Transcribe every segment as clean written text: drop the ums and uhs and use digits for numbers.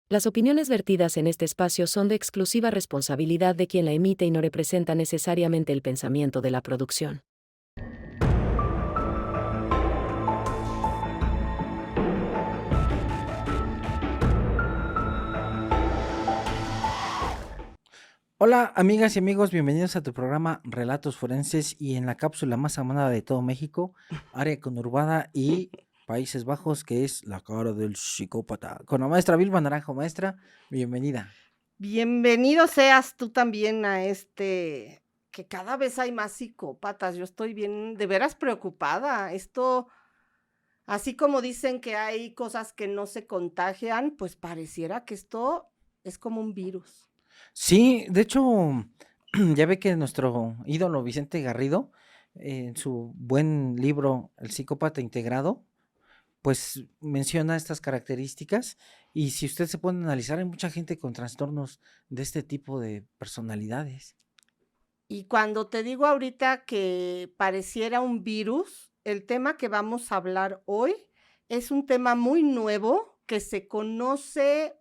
Las opiniones vertidas en este espacio son de exclusiva responsabilidad de quien la emite y no representa necesariamente el pensamiento de la producción. Hola amigas y amigos, bienvenidos a tu programa Relatos Forenses y en la cápsula más amada de todo México, área conurbada y Países Bajos, que es la cara del psicópata. Con la maestra Vilma Naranjo. Maestra, bienvenida. Bienvenido seas tú también a que cada vez hay más psicópatas. Yo estoy bien, de veras preocupada. Esto, así como dicen que hay cosas que no se contagian, pues pareciera que esto es como un virus. Sí, de hecho, ya ve que nuestro ídolo Vicente Garrido, en su buen libro El psicópata integrado, pues menciona estas características y si usted se pone a analizar, hay mucha gente con trastornos de este tipo de personalidades. Y cuando te digo ahorita que pareciera un virus, el tema que vamos a hablar hoy es un tema muy nuevo que se conoce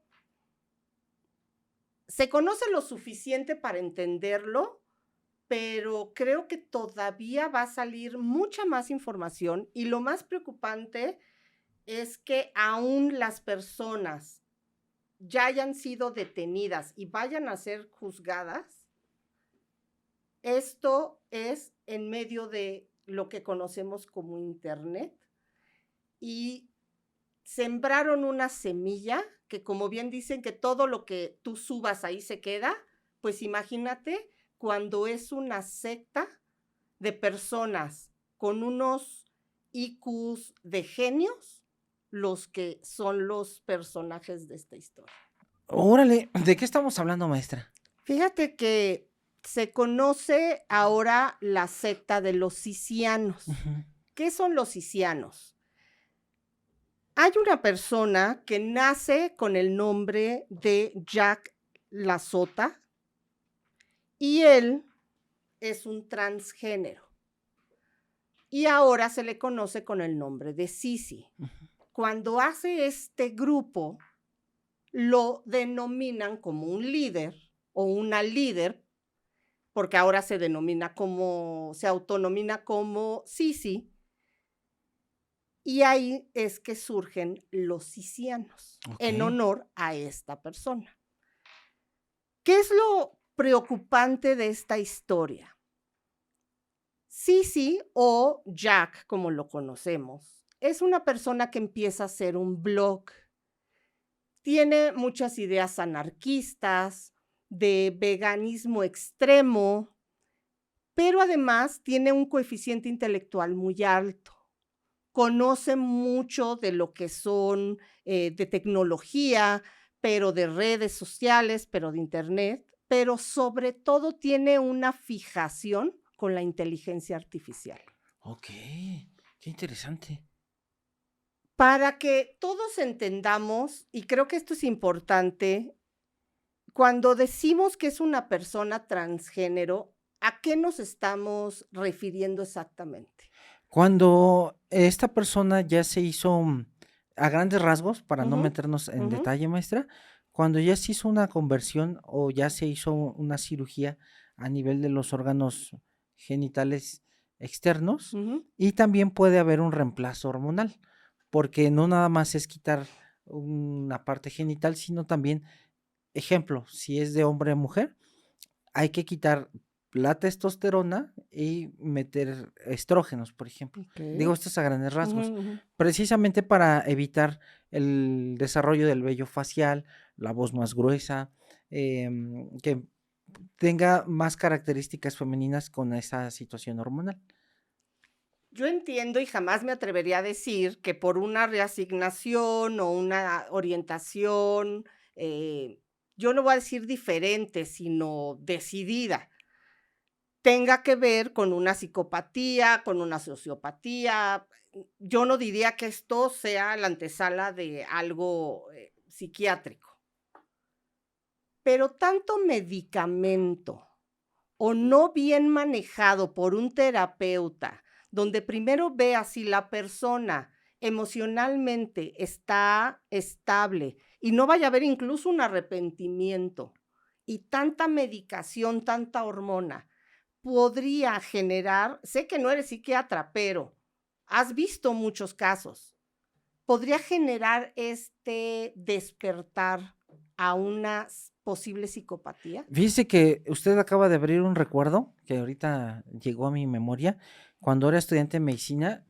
lo suficiente para entenderlo, pero creo que todavía va a salir mucha más información y lo más preocupante es que aún las personas ya hayan sido detenidas y vayan a ser juzgadas, esto es en medio de lo que conocemos como Internet y sembraron una semilla que, como bien dicen, que todo lo que tú subas ahí se queda, pues imagínate cuando es una secta de personas con unos IQs de genios los que son los personajes de esta historia. Órale, ¿de qué estamos hablando, maestra? Fíjate que se conoce ahora la secta de los sisianos. Ujú. ¿Qué son los sisianos? Hay una persona que nace con el nombre de Jack Lasota y él es un transgénero. Y ahora se le conoce con el nombre de Sisi. Cuando hace este grupo, lo denominan como un líder o una líder, porque ahora se autonomina como Sisi, y ahí es que surgen los sisianos, Ok. en honor a esta persona. ¿Qué es lo preocupante de esta historia? Sisi o Jack, como lo conocemos, es una persona que empieza a hacer un blog. Tiene muchas ideas anarquistas, de veganismo extremo, pero además tiene un coeficiente intelectual muy alto. Conoce mucho de lo que son de tecnología, pero de redes sociales, pero de internet, pero sobre todo tiene una fijación con la inteligencia artificial. Ok, qué interesante. Para que todos entendamos, y creo que esto es importante, cuando decimos que es una persona transgénero, ¿a qué nos estamos refiriendo exactamente? Cuando esta persona ya se hizo, a grandes rasgos, para no Ujú, meternos en ujú, detalle, maestra, cuando ya se hizo una conversión o ya se hizo una cirugía a nivel de los órganos genitales externos, ujú. y también puede haber un reemplazo hormonal, porque no nada más es quitar una parte genital, sino también, ejemplo, si es de hombre a mujer, hay que quitar la testosterona y meter estrógenos, por ejemplo. Digo, Ok. esto es a grandes Ujú, rasgos, ujú. precisamente para evitar el desarrollo del vello facial, la voz más gruesa, que tenga más características femeninas con esa situación hormonal. Yo entiendo y jamás me atrevería a decir que por una reasignación o una orientación, eh, yo no voy a decir diferente, sino decidida, tenga que ver con una psicopatía, con una sociopatía. Yo no diría que esto sea la antesala de algo psiquiátrico, pero tanto medicamento o no bien manejado por un terapeuta, donde primero vea si la persona emocionalmente está estable y no vaya a haber incluso un arrepentimiento. Y tanta medicación, tanta hormona, podría generar, sé que no eres psiquiatra, pero has visto muchos casos, podría generar este despertar a una posible psicopatía. Fíjese que usted acaba de abrir un recuerdo que ahorita llegó a mi memoria. Cuando era estudiante de medicina,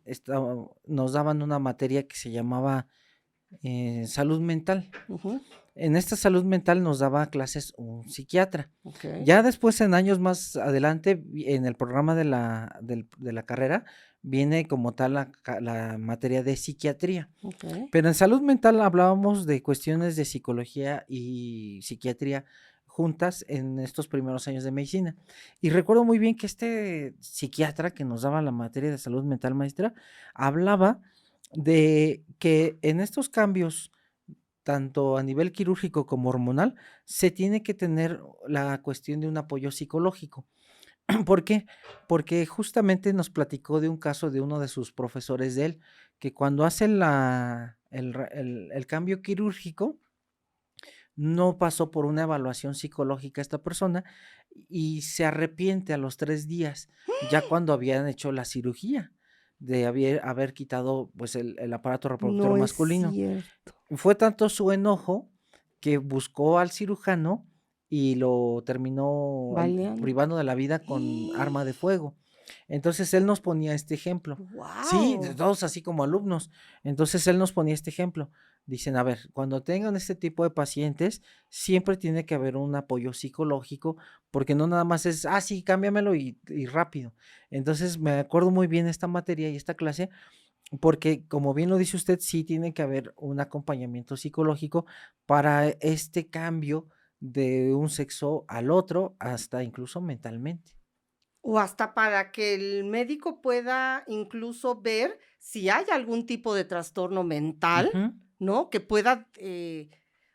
nos daban una materia que se llamaba salud mental. Ujú, En esta salud mental nos daba clases un psiquiatra. ok, Ya después, en años más adelante, en el programa de la carrera, viene como tal la materia de psiquiatría. ok. Pero en salud mental hablábamos de cuestiones de psicología y psiquiatría juntas en estos primeros años de medicina. Y recuerdo muy bien que este psiquiatra que nos daba la materia de salud mental, maestra, hablaba de que en estos cambios, tanto a nivel quirúrgico como hormonal, se tiene que tener la cuestión de un apoyo psicológico. ¿Por qué? Porque justamente nos platicó de un caso de uno de sus profesores de él, que cuando hace el cambio quirúrgico, no pasó por una evaluación psicológica esta persona y se arrepiente a los 3 días, ya cuando habían hecho la cirugía de haber quitado pues el aparato reproductor No es masculino. cierto. Fue tanto su enojo que buscó al cirujano y lo terminó Baleando. privando de la vida con arma de fuego. Entonces él nos ponía este ejemplo. Sí, Wow. todos así como alumnos. Entonces él nos ponía este ejemplo. Dicen, a ver, cuando tengan este tipo de pacientes, siempre tiene que haber un apoyo psicológico, porque no nada más es, sí, cámbiamelo y rápido. Entonces me acuerdo muy bien esta materia y esta clase, porque como bien lo dice usted, sí tiene que haber un acompañamiento psicológico para este cambio de un sexo al otro, hasta incluso mentalmente. O hasta para que el médico pueda incluso ver si hay algún tipo de trastorno mental, Ujú. ¿no? Que pueda,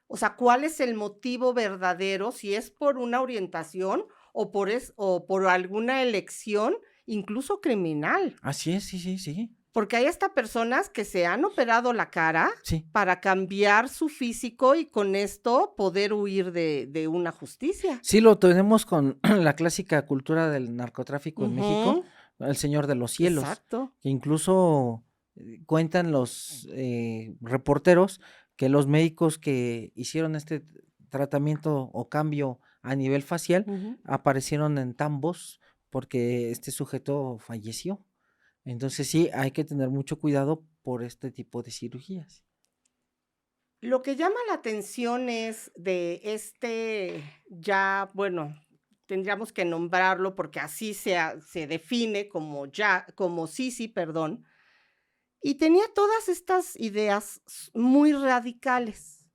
o sea, cuál es el motivo verdadero, si es por una orientación o por alguna elección, incluso criminal. Así es, sí, sí, sí, Porque hay hasta personas que se han operado la cara sí. para cambiar su físico y con esto poder huir de una justicia. Sí, lo tenemos con la clásica cultura del narcotráfico en México, Ujú, El Señor de los Cielos, exacto. que incluso cuentan los reporteros que los médicos que hicieron este tratamiento o cambio a nivel facial Ujú. aparecieron en tambos porque este sujeto falleció. Entonces sí, hay que tener mucho cuidado por este tipo de cirugías. Lo que llama la atención es de ya, bueno, tendríamos que nombrarlo porque así se define como Sisi, perdón, y tenía todas estas ideas muy radicales.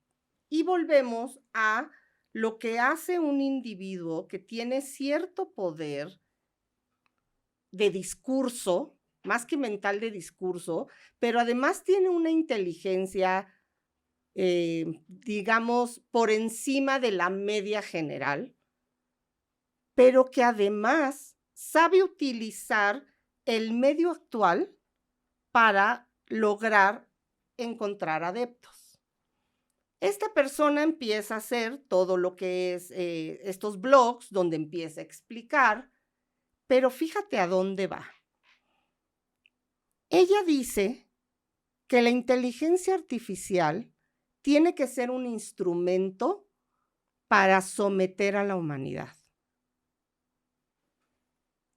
Y volvemos a lo que hace un individuo que tiene cierto poder de discurso, más que mental de discurso, pero además tiene una inteligencia digamos, por encima de la media general, pero que además sabe utilizar el medio actual para lograr encontrar adeptos. Esta persona empieza a hacer todo lo que es estos blogs donde empieza a explicar, pero fíjate a dónde va. Ella dice que la inteligencia artificial tiene que ser un instrumento para someter a la humanidad.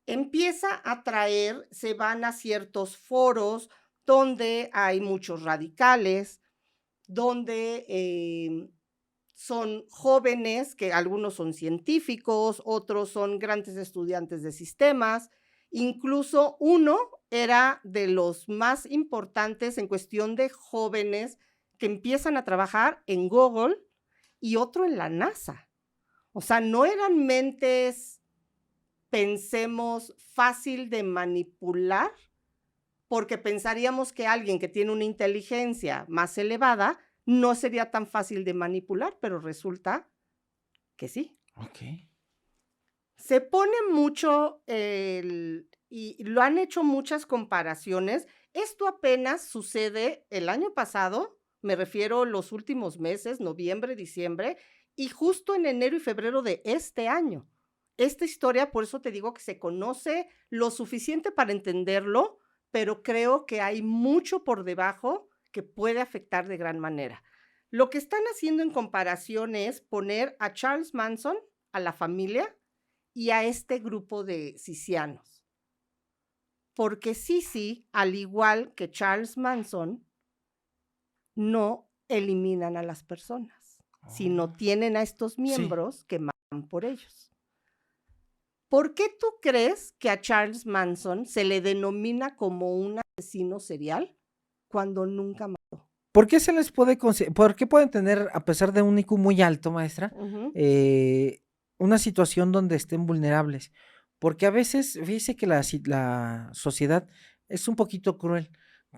Empieza a traer, se van a ciertos foros donde hay muchos radicales, donde son jóvenes, que algunos son científicos, otros son grandes estudiantes de sistemas, incluso uno era de los más importantes en cuestión de jóvenes que empiezan a trabajar en Google y otro en la NASA. O sea, no eran mentes, pensemos, fácil de manipular, porque pensaríamos que alguien que tiene una inteligencia más elevada no sería tan fácil de manipular, pero resulta que sí. Ok. Se pone mucho y lo han hecho muchas comparaciones. Esto apenas sucede el año pasado Me refiero los últimos meses, noviembre, diciembre, y justo en enero y febrero de este año. Esta historia, por eso te digo que se conoce lo suficiente para entenderlo, pero creo que hay mucho por debajo que puede afectar de gran manera. Lo que están haciendo en comparación es poner a Charles Manson, a la familia y a este grupo de sisianos. Porque Sisi, al igual que Charles Manson, no eliminan a las personas, sino Oh, tienen a estos sí. miembros que matan por ellos. ¿Por qué tú crees que a Charles Manson se le denomina como un asesino serial cuando nunca mató? ¿Por qué se les puede por qué pueden tener, a pesar de un IQ muy alto, maestra, Ujú. eh, una situación donde estén vulnerables? Porque a veces, fíjese que la sociedad es un poquito cruel.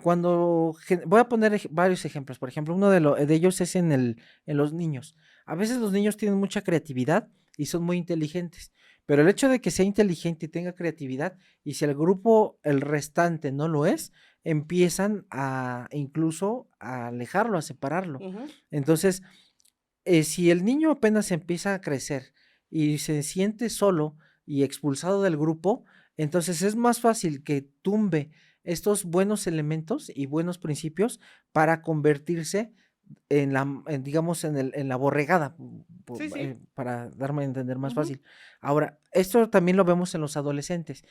Cuando voy a poner varios ejemplos. Por ejemplo, uno de ellos es en los niños. A veces los niños tienen mucha creatividad y son muy inteligentes, pero el hecho de que sea inteligente y tenga creatividad, y si el grupo, el restante, no lo es, empiezan a incluso a alejarlo, a separarlo. Ujú. Entonces, si el niño apenas empieza a crecer y se siente solo y expulsado del grupo, entonces es más fácil que tumbe estos buenos elementos y buenos principios para convertirse digamos, en la borregada, Sí, sí. para darme a entender más Ujú. fácil. Ahora, esto también lo vemos en los adolescentes.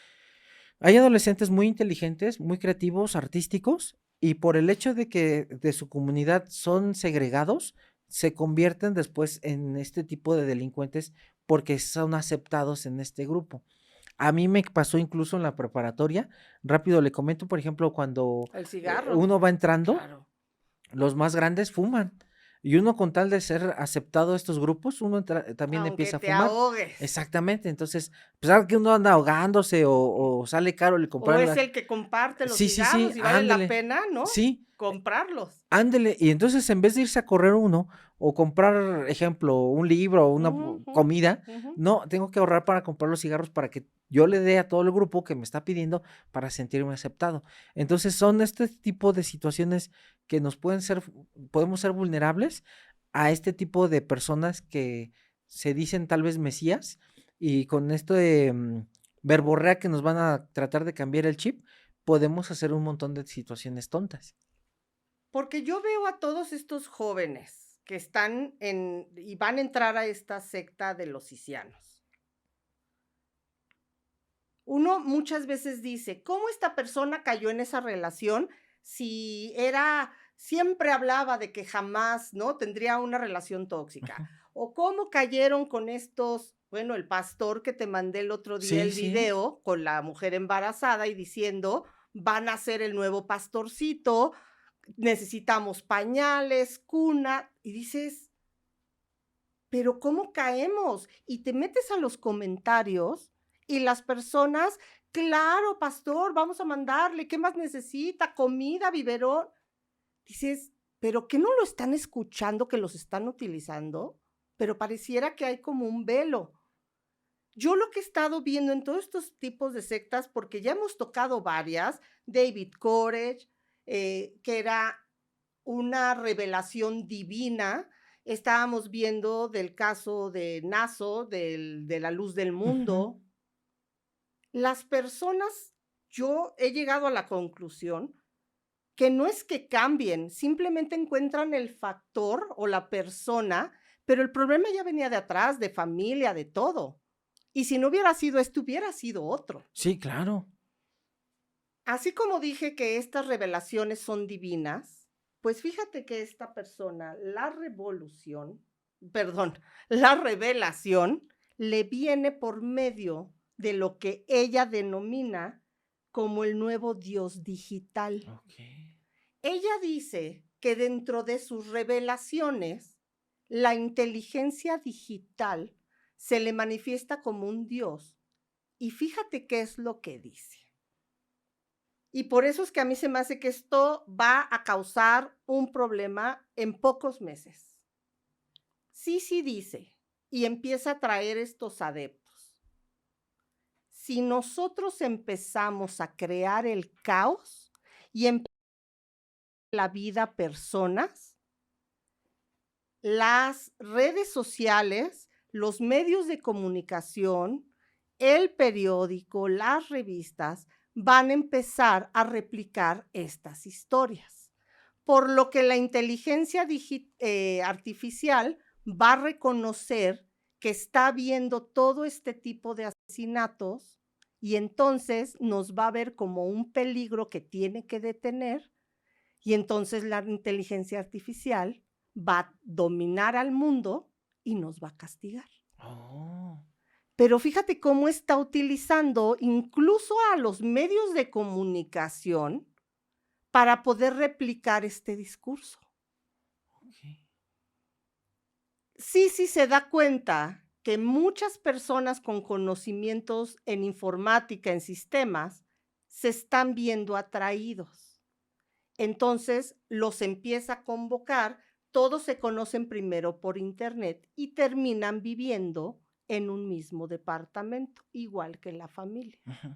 Hay adolescentes muy inteligentes, muy creativos, artísticos, y por el hecho de que de su comunidad son segregados, se convierten después en este tipo de delincuentes porque son aceptados en este grupo. A mí me pasó incluso en la preparatoria. Rápido le comento, por ejemplo, cuando El cigarro, uno va entrando, claro. los más grandes fuman. Y uno con tal de ser aceptado a estos grupos, uno también Aunque empieza a te fumar. ahogues. Exactamente. Entonces, a pesar que uno anda ahogándose o sale caro el O comprar es el que comparte los sí, sí, sí, cigarros y vale la ándele. pena, ¿no? Sí, Comprarlos. ándele. Y entonces en vez de irse a correr uno o comprar, ejemplo, un libro o una Ujú, ujú, comida, ujú. no, tengo que ahorrar para comprar los cigarros para que yo le dé a todo el grupo que me está pidiendo para sentirme aceptado. Entonces son este tipo de situaciones que podemos ser vulnerables a este tipo de personas que se dicen tal vez mesías y con esto de verborrea que nos van a tratar de cambiar el chip, podemos hacer un montón de situaciones tontas. Porque yo veo a todos estos jóvenes que están y van a entrar a esta secta de los sisianos. Uno muchas veces dice, ¿cómo esta persona cayó en esa relación si siempre hablaba de que jamás, ¿no? Tendría una relación tóxica? Ujú. O cómo cayeron con estos, bueno, el pastor que te mandé el otro día Sí, el sí. video con la mujer embarazada y diciendo, van a ser el nuevo pastorcito, necesitamos pañales, cuna, y dices, pero ¿cómo caemos? Y te metes a los comentarios y las personas, claro, pastor, vamos a mandarle, ¿qué más necesita? Comida, biberón. Dices, pero ¿qué no lo están escuchando que los están utilizando? Pero pareciera que hay como un velo. Yo lo que he estado viendo en todos estos tipos de sectas, porque ya hemos tocado varias, David Koresh, que era una revelación divina. Estábamos viendo del caso de Naso, de la luz del Ujú. mundo. Las personas, yo he llegado a la conclusión que no es que cambien, simplemente encuentran el factor o la persona, pero el problema ya venía de atrás, de familia, de todo. Y si no hubiera sido esto, hubiera sido otro. Sí, claro. Así como dije que estas revelaciones son divinas, pues fíjate que esta persona, la revelación le viene por medio de lo que ella denomina como el nuevo Dios digital. Okey. Ella dice que dentro de sus revelaciones, la inteligencia digital se le manifiesta como un Dios. Y fíjate qué es lo que dice. Y por eso es que a mí se me hace que esto va a causar un problema en pocos meses. Sí, sí dice, y empieza a traer estos adeptos. Si nosotros empezamos a crear el caos y en la vida personas, las redes sociales, los medios de comunicación, el periódico, las revistas, van a empezar a replicar estas historias. Por lo que la inteligencia artificial va a reconocer que está viendo todo este tipo de asesinatos y entonces nos va a ver como un peligro que tiene que detener y entonces la inteligencia artificial va a dominar al mundo y nos va a castigar. Oh. Pero fíjate cómo está utilizando incluso a los medios de comunicación para poder replicar este discurso. Okay. Sí se da cuenta que muchas personas con conocimientos en informática, en sistemas, se están viendo atraídos. Entonces los empieza a convocar, todos se conocen primero por internet y terminan viviendo en un mismo departamento, igual que la familia. Uh-huh.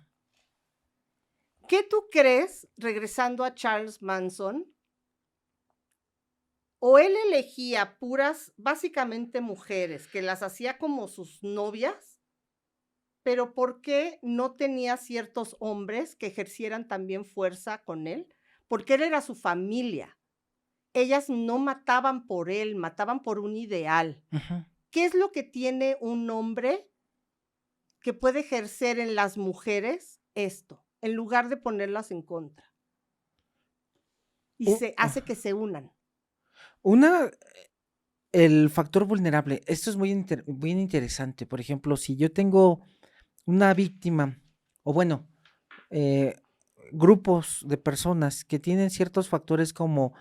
¿Qué tú crees, regresando a Charles Manson? O él elegía puras, básicamente mujeres, que las hacía como sus novias, pero ¿por qué no tenía ciertos hombres que ejercieran también fuerza con él? Porque él era su familia. Ellas no mataban por él, mataban por un ideal. Uh-huh. ¿Qué es lo que tiene un hombre que puede ejercer en las mujeres esto, en lugar de ponerlas en contra? Y se hace que se unan. El factor vulnerable. Esto es muy bien interesante. Por ejemplo, si yo tengo una víctima, o bueno, grupos de personas que tienen ciertos factores como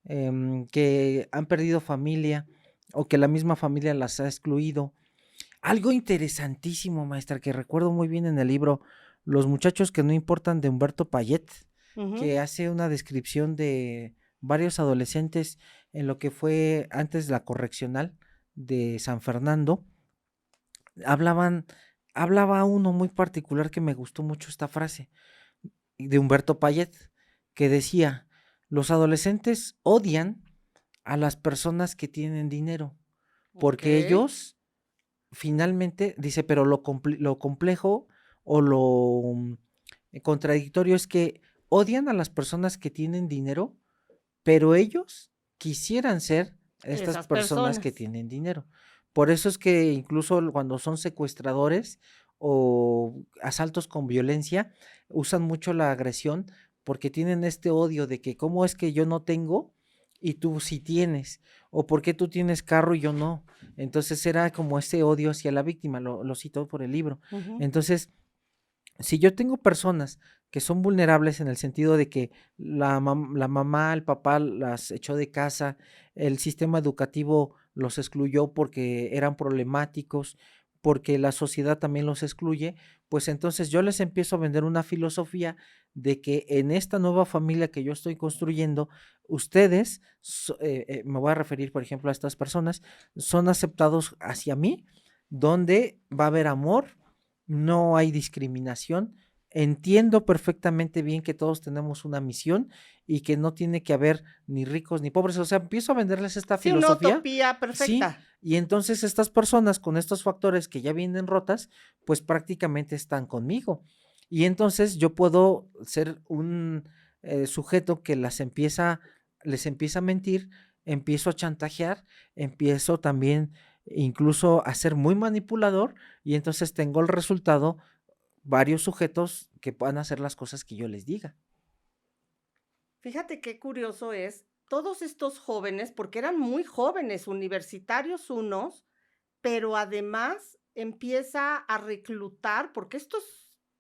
que han perdido familia o que la misma familia las ha excluido. Algo interesantísimo, maestra, que recuerdo muy bien en el libro Los muchachos que no importan, de Humberto Payet, que hace una descripción de varios adolescentes en lo que fue antes la correccional de San Fernando. Hablaba uno muy particular que me gustó mucho esta frase de Humberto Payet, que decía: los adolescentes odian a las personas que tienen dinero, porque ellos finalmente, dice, pero lo complejo o lo contradictorio es que odian a las personas que tienen dinero, pero ellos quisieran ser estas Esas personas que personas. tienen dinero. Por eso es que incluso cuando son secuestradores o asaltos con violencia, usan mucho la agresión porque tienen este odio de que cómo es que yo no tengo y tú sí tienes, o por qué tú tienes carro y yo no. Entonces era como ese odio hacia la víctima, lo cito por el libro. Entonces, si yo tengo personas que son vulnerables en el sentido de que la mamá, el papá las echó de casa, el sistema educativo los excluyó porque eran problemáticos, porque la sociedad también los excluye, pues entonces yo les empiezo a vender una filosofía de que en esta nueva familia que yo estoy construyendo, ustedes, me voy a referir por ejemplo a estas personas, son aceptados hacia mí, donde va a haber amor, no hay discriminación. Entiendo perfectamente bien que todos tenemos una misión y que no tiene que haber ni ricos ni pobres. O sea, empiezo a venderles esta Sí, una filosofía. utopía Sí, perfecta. y entonces estas personas con estos factores que ya vienen rotas, pues prácticamente están conmigo. Y entonces yo puedo ser un sujeto que les empieza a mentir, empiezo a chantajear, empiezo también incluso a ser muy manipulador y entonces tengo el resultado, varios sujetos que puedan hacer las cosas que yo les diga. Fíjate qué curioso es, todos estos jóvenes, porque eran muy jóvenes, universitarios unos, pero además empieza a reclutar, porque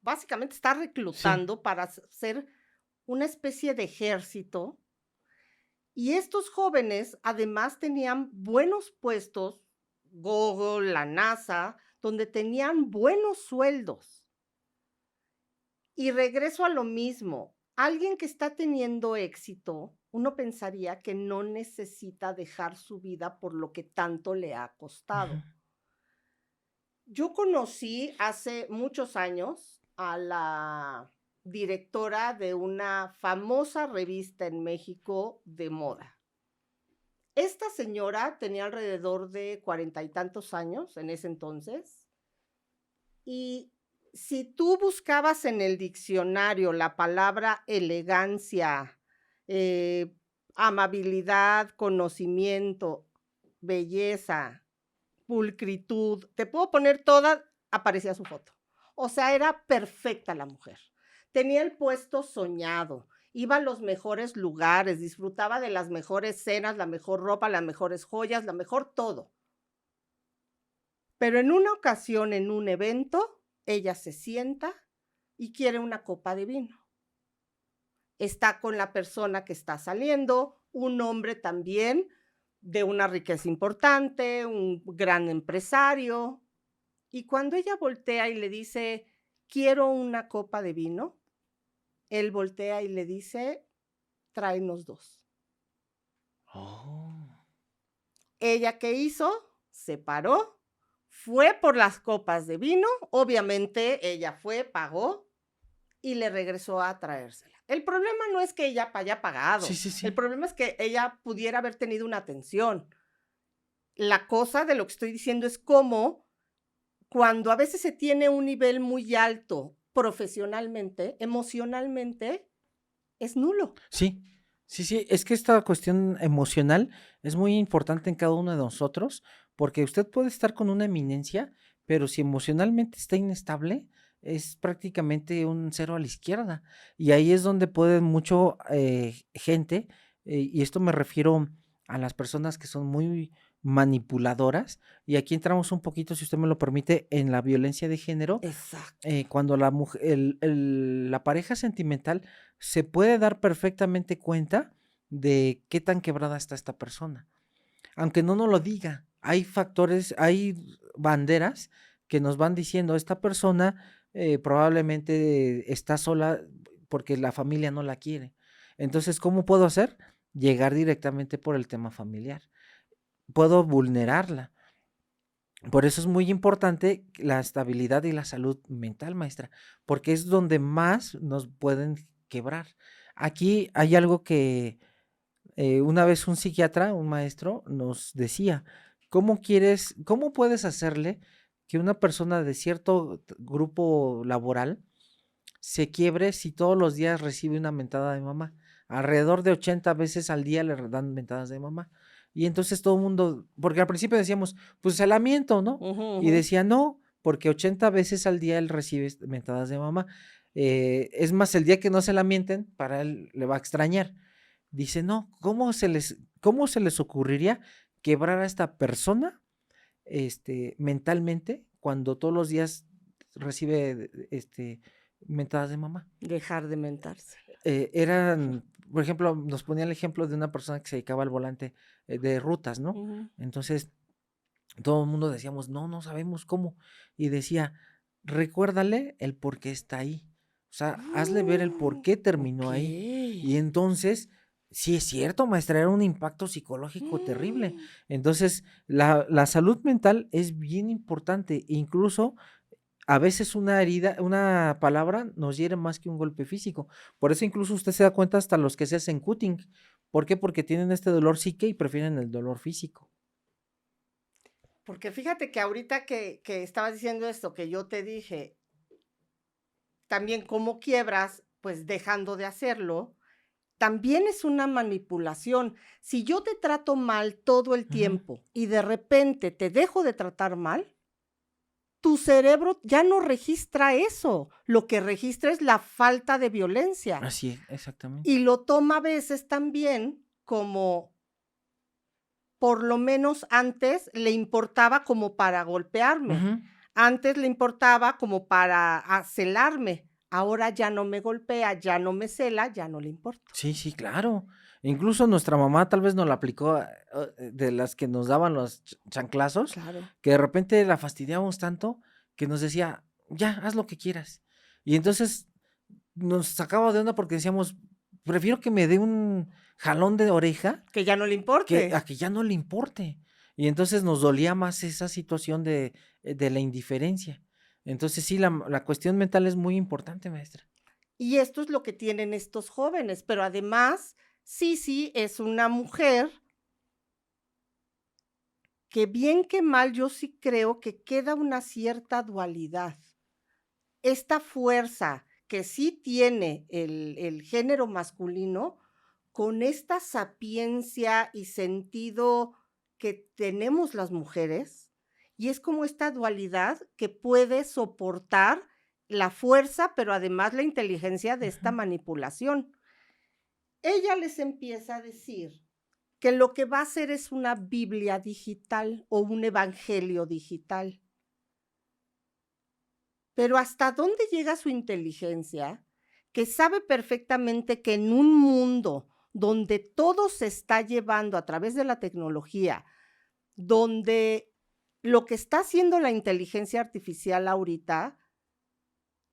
básicamente está Sí. reclutando para ser una especie de ejército. Y estos jóvenes además tenían buenos puestos, Google, la NASA, donde tenían buenos sueldos. Y regreso a lo mismo, alguien que está teniendo éxito, uno pensaría que no necesita dejar su vida por lo que tanto le ha costado. Yo conocí hace muchos años a la directora de una famosa revista en México de moda. Esta señora tenía alrededor de 40 y tantos años en ese entonces, y si tú buscabas en el diccionario la palabra elegancia, eh, amabilidad, conocimiento, belleza, pulcritud, te puedo poner toda, aparecía su foto. O sea, era perfecta la mujer. Tenía el puesto soñado, iba a los mejores lugares, disfrutaba de las mejores cenas, la mejor ropa, las mejores joyas, la mejor todo. Pero en una ocasión, en un evento, ella se sienta y quiere una copa de vino. Está con la persona que está saliendo, un hombre también de una riqueza importante, un gran empresario. Y cuando ella voltea y le dice, quiero una copa de vino, él voltea y le dice, tráenos dos. Oh. ¿Ella qué hizo? Se paró, fue por las copas de vino, obviamente ella fue, pagó y le regresó a traérsela. El problema no es que ella haya Sí, pagado, sí, el sí. problema es que ella pudiera haber tenido una atención. La cosa de lo que estoy diciendo es cómo cuando a veces se tiene un nivel muy alto profesionalmente, emocionalmente, es nulo. Sí, sí, sí, es que esta cuestión emocional es muy importante en cada uno de nosotros, porque usted puede estar con una eminencia, pero si emocionalmente está inestable, es prácticamente un cero a la izquierda. Y ahí es donde puede mucho gente, y esto me refiero a las personas que son muy manipuladoras, y aquí entramos un poquito, si usted me lo permite, en la violencia de género, Exacto. cuando la mujer, la pareja sentimental se puede dar perfectamente cuenta de qué tan quebrada está esta persona. Aunque no nos lo diga, hay factores, hay banderas que nos van diciendo, esta persona probablemente está sola porque la familia no la quiere. Entonces, ¿cómo puedo hacer? Llegar directamente por el tema familiar. Puedo vulnerarla. Por eso es muy importante la estabilidad y la salud mental, maestra, porque es donde más nos pueden quebrar. Aquí hay algo que una vez un psiquiatra, un maestro, nos decía, cómo puedes hacerle que una persona de cierto grupo laboral se quiebre si todos los días recibe una mentada de mamá? Alrededor de 80 veces al día le dan mentadas de mamá. Y entonces todo el mundo, porque al principio decíamos, pues se la miento, ¿no? Ujú, Y ujú. decía, no, porque 80 veces al día él recibe mentadas de mamá. Es más, el día que no se la mienten, para él le va a extrañar. Dice, no, ¿cómo se les ocurriría quebrar a esta persona mentalmente cuando todos los días recibe mentadas de mamá? Dejar de mentarse. Por ejemplo, nos ponía el ejemplo de una persona que se dedicaba al volante de rutas, ¿no? Ujú. Entonces, todo el mundo decíamos, no, no sabemos cómo. Y decía, recuérdale el por qué está ahí. O sea, hazle ver el por qué terminó ahí. Y Okey. entonces, sí es cierto, maestra, era un impacto psicológico terrible. Mm. Entonces, la salud mental es bien importante. Incluso a veces una herida, una palabra nos hiere más que un golpe físico. Por eso incluso usted se da cuenta hasta los que se hacen cutting. ¿Por qué? Porque tienen este dolor psique y prefieren el dolor físico. Porque fíjate que ahorita que estabas diciendo esto, que yo te dije, también cómo quiebras, pues, dejando de hacerlo, también es una manipulación. Si yo te trato mal todo el Ujú. tiempo y de repente te dejo de tratar mal, tu cerebro ya no registra eso. Lo que registra es la falta de violencia Así es, exactamente. y lo toma a veces también como, por lo menos antes le importaba como para golpearme, Ujú. antes le importaba como para celarme, ahora ya no me golpea, ya no me cela, ya no le importo. Sí, sí, claro. Incluso nuestra mamá tal vez nos la aplicó, de las que nos daban los chanclazos, Claro. que de repente la fastidiábamos tanto que nos decía, ya, haz lo que quieras. Y entonces nos sacaba de onda porque decíamos, prefiero que me dé un jalón de oreja Que ya no le que a importe. que ya no le importe. Y entonces nos dolía más esa situación de la indiferencia. Entonces sí, la cuestión mental es muy importante, maestra. Y esto es lo que tienen estos jóvenes, pero además, Sisi es una mujer que bien que mal yo sí creo que queda una cierta dualidad. Esta fuerza que sí tiene el género masculino, con esta sapiencia y sentido que tenemos las mujeres, y es como esta dualidad que puede soportar la fuerza, pero además la inteligencia de esta Ujú. manipulación. Ella les empieza a decir que lo que va a hacer es una Biblia digital o un evangelio digital. Pero ¿hasta dónde llega su inteligencia? Que sabe perfectamente que en un mundo donde todo se está llevando a través de la tecnología, donde lo que está haciendo la inteligencia artificial ahorita,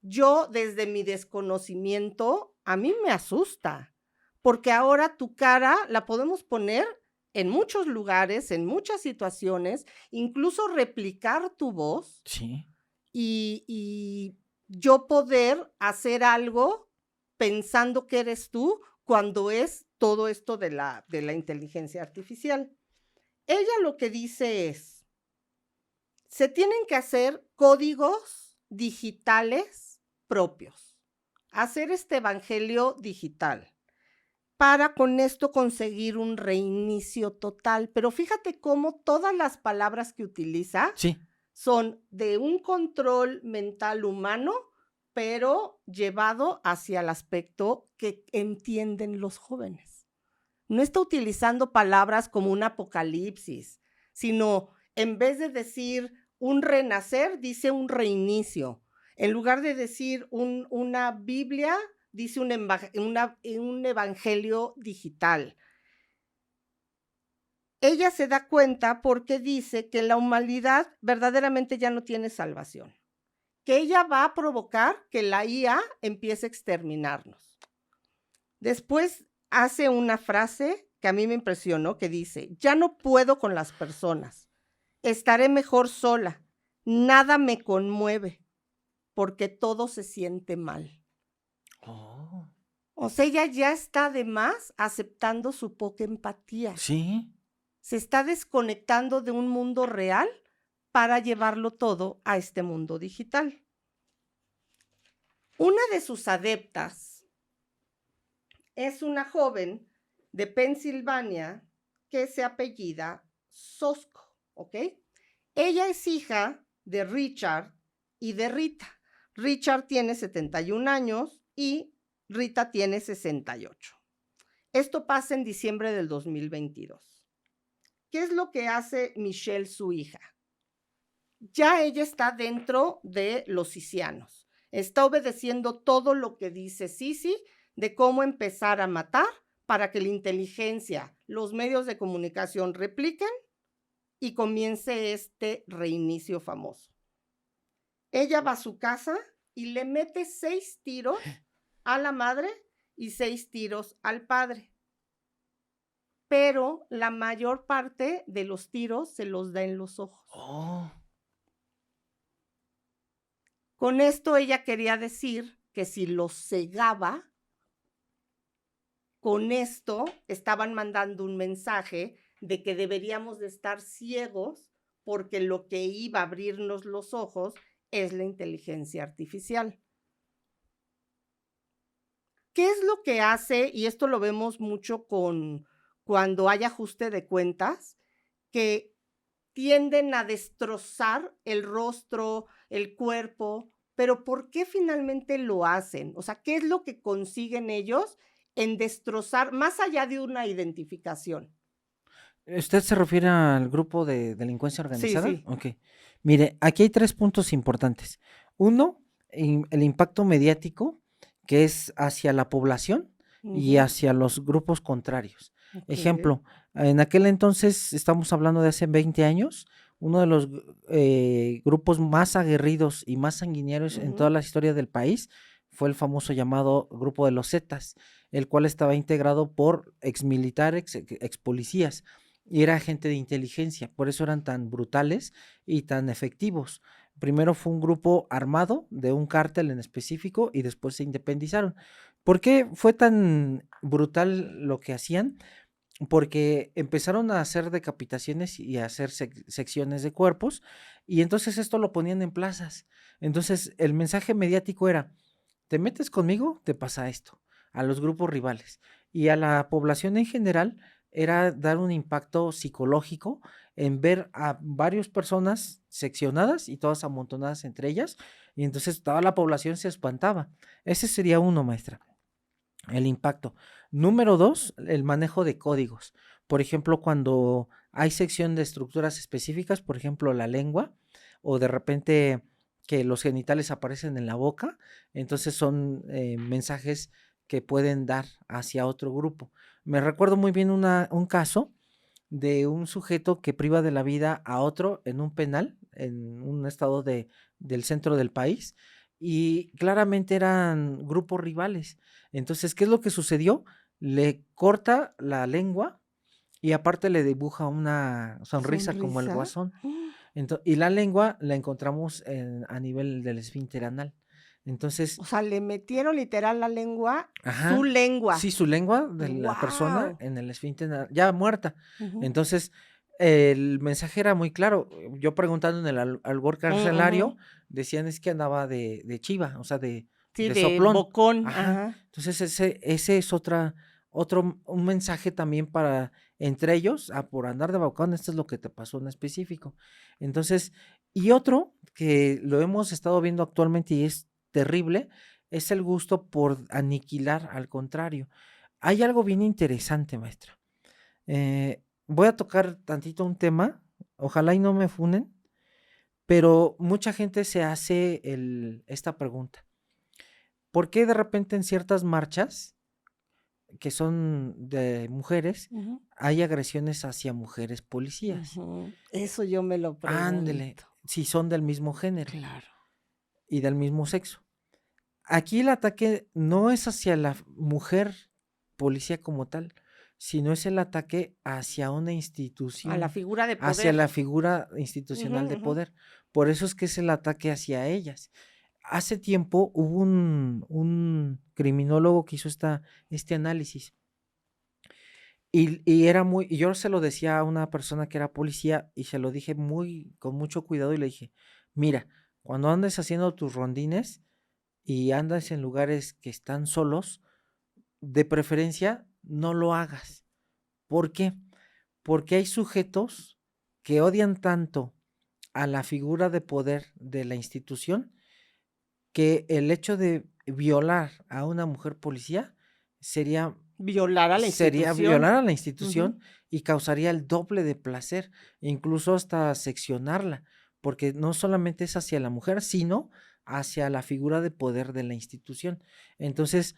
yo desde mi desconocimiento, a mí me asusta, porque ahora tu cara la podemos poner en muchos lugares, en muchas situaciones, incluso replicar tu voz Sí. y yo poder hacer algo pensando que eres tú cuando es todo esto de la inteligencia artificial. Ella lo que dice es, se tienen que hacer códigos digitales propios, hacer este evangelio digital para con esto conseguir un reinicio total. Pero fíjate cómo todas las palabras que utiliza Sí. son de un control mental humano, pero llevado hacia el aspecto que entienden los jóvenes. No está utilizando palabras como un apocalipsis, sino en vez de decir un renacer, dice un reinicio. En lugar de decir una Biblia, dice un evangelio digital. Ella se da cuenta porque dice que la humanidad verdaderamente ya no tiene salvación, que ella va a provocar que la IA empiece a exterminarnos. Después hace una frase que a mí me impresionó, que dice, ya no puedo con las personas, estaré mejor sola, nada me conmueve, porque todo se siente mal. Oh, O sea, ella ya está además aceptando su poca empatía. sí. Se está desconectando de un mundo real para llevarlo todo a este mundo digital. Una de sus adeptas es una joven de Pensilvania que se apellida Sosco, ¿ok? Ella es hija de Richard y de Rita. Richard tiene 71 años y Rita tiene 68. Esto pasa en diciembre del 2022. ¿Qué es lo que hace Michelle, su hija? Ya ella está dentro de los sisianos. Está obedeciendo todo lo que dice Sisi de cómo empezar a matar para que la inteligencia, los medios de comunicación repliquen y comience este reinicio famoso. Ella va a su casa y le mete 6 tiros a la madre y 6 tiros al padre. Pero la mayor parte de los tiros se los da en los ojos. Oh, Con esto ella quería decir que si los cegaba, con esto estaban mandando un mensaje de que deberíamos de estar ciegos porque lo que iba a abrirnos los ojos es la inteligencia artificial. ¿Qué es lo que hace? Y esto lo vemos mucho cuando hay ajuste de cuentas, que tienden a destrozar el rostro, el cuerpo, pero ¿por qué finalmente lo hacen? O sea, ¿qué es lo que consiguen ellos en destrozar, más allá de una identificación? ¿usted se refiere al grupo de delincuencia Sí, organizada? sí. Ok. Mire, aquí hay 3 puntos importantes. Uno, el impacto mediático, que es hacia la población y Ujú. hacia los grupos contrarios. Ok. Ejemplo, en aquel entonces, estamos hablando de hace 20 años, uno de los grupos más aguerridos y más sanguinarios en toda Ujú. la historia del país fue el famoso llamado Grupo de los Zetas, el cual estaba integrado por exmilitares, ex policías, y era gente de inteligencia, por eso eran tan brutales y tan efectivos. Primero fue un grupo armado de un cártel en específico y después se independizaron. ¿Por qué fue tan brutal lo que hacían? porque empezaron a hacer decapitaciones y a hacer secciones de cuerpos, y entonces esto lo ponían en plazas. Entonces el mensaje mediático era, te metes conmigo, te pasa esto, a los grupos rivales. Y a la población en general era dar un impacto psicológico en ver a varias personas seccionadas y todas amontonadas entre ellas, y entonces toda la población se espantaba. Ese sería uno, maestra, el impacto. Número dos, el manejo de códigos. Por ejemplo, cuando hay sección de estructuras específicas, por ejemplo, la lengua, o de repente que los genitales aparecen en la boca, entonces son mensajes que pueden dar hacia otro grupo. Me recuerdo muy bien un caso de un sujeto que priva de la vida a otro en un penal, en un estado del centro del país, y claramente eran grupos rivales. Entonces, ¿qué es lo que sucedió? Le corta la lengua y aparte le dibuja una sonrisa como el ¿Sonrisa? guasón. Y la lengua la encontramos a nivel del esfínter anal. Entonces, O sea, le metieron literal la lengua, su ajá, sí, lengua. su lengua de la persona ¡Guau! en el esfínter ya muerta. Ujú. Entonces, el mensaje era muy claro. Yo preguntando en el albor carcelario, Ujú. decían es que andaba de chiva, o sea, Sí, de de soplón. bocón, Ajá. ajá. Entonces, ese es un mensaje también para entre ellos, por andar de bocón, esto es lo que te pasó en específico. Entonces, y otro que lo hemos estado viendo actualmente y es terrible, es el gusto por aniquilar al contrario. Hay algo bien interesante, maestra. Voy a tocar tantito un tema, ojalá y no me funen, pero mucha gente se hace esta pregunta. ¿Por qué de repente en ciertas marchas que son de mujeres Ujú, hay agresiones hacia mujeres policías? ujú. Eso yo me lo Ándele, pregunto. si son del mismo género Claro. y del mismo sexo. Aquí el ataque no es hacia la mujer policía como tal, sino es el ataque hacia una A la institución, figura de hacia poder. la figura Ujú, institucional de ujú. poder. Por eso es que es el ataque hacia ellas. Hace tiempo hubo un criminólogo que hizo este análisis y era y yo se lo decía a una persona que era policía y se lo dije con mucho cuidado y le dije, mira, cuando andes haciendo tus rondines, y andas en lugares que están solos, de preferencia no lo hagas. ¿Por qué? Porque hay sujetos que odian tanto a la figura de poder de la institución que el hecho de violar a una mujer policía sería Violar a la sería violar institución. a la Ujú. institución y causaría el doble de placer, incluso hasta seccionarla, porque no solamente es hacia la mujer, sino hacia la figura de poder de la institución. Entonces,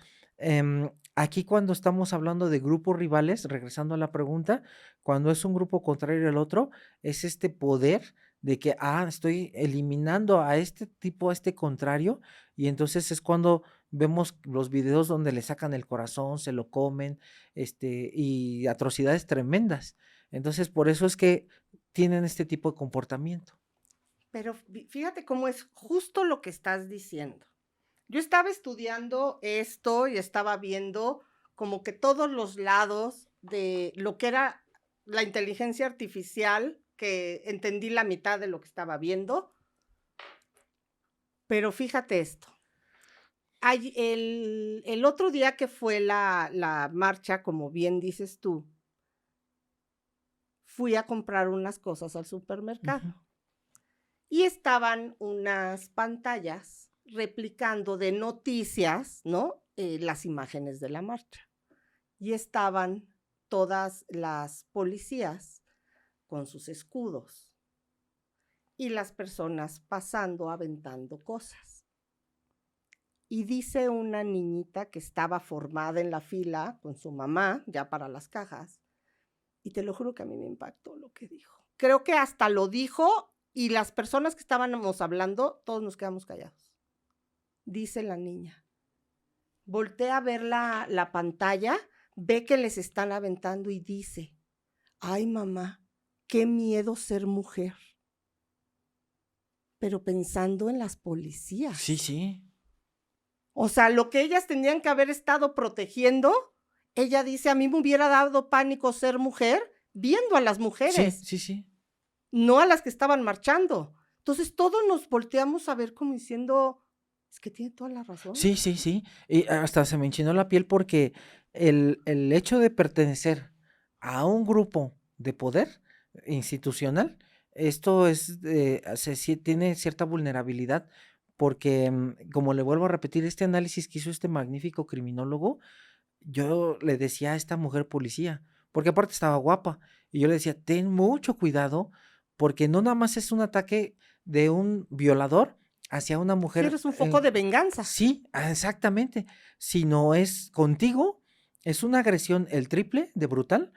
aquí cuando estamos hablando de grupos rivales, regresando a la pregunta, cuando es un grupo contrario al otro, es este poder de que, estoy eliminando a este tipo, a este contrario, y entonces es cuando vemos los videos donde le sacan el corazón, se lo comen, y atrocidades tremendas. Entonces, por eso es que tienen este tipo de comportamiento. Pero fíjate cómo es justo lo que estás diciendo. Yo estaba estudiando esto y estaba viendo como que todos los lados de lo que era la inteligencia artificial, que entendí la mitad de lo que estaba viendo, pero fíjate esto. El otro día que fue la marcha, como bien dices tú, fui a comprar unas cosas al supermercado Ujú. y estaban unas pantallas replicando de noticias, ¿no? Las imágenes de la marcha. Y estaban todas las policías con sus escudos y las personas pasando, aventando cosas. Y dice una niñita que estaba formada en la fila con su mamá, ya para las cajas, y te lo juro que a mí me impactó lo que dijo. Creo que hasta lo dijo y las personas que estábamos hablando, todos nos quedamos callados. Dice la niña, voltea a ver la pantalla, ve que les están aventando y dice, ay mamá, qué miedo ser mujer. Pero pensando en las Sí, policías. sí. O sea, lo que ellas tendrían que haber estado protegiendo, Ella dice, a mí me hubiera dado pánico ser mujer viendo a las Sí, mujeres, sí, sí. no a las que estaban marchando. Entonces todos nos volteamos a ver como diciendo, es que tiene toda la razón. Sí, sí, sí. Y hasta se me enchinó la piel porque el hecho de pertenecer a un grupo de poder institucional, esto es, tiene cierta vulnerabilidad porque, como le vuelvo a repetir, este análisis que hizo este magnífico criminólogo, yo le decía a esta mujer policía, porque aparte estaba guapa, y yo le decía, ten mucho cuidado, porque no nada más es un ataque de un violador hacia una Si mujer, eres un foco de venganza. sí, exactamente, sino es contigo, es una agresión el triple de brutal,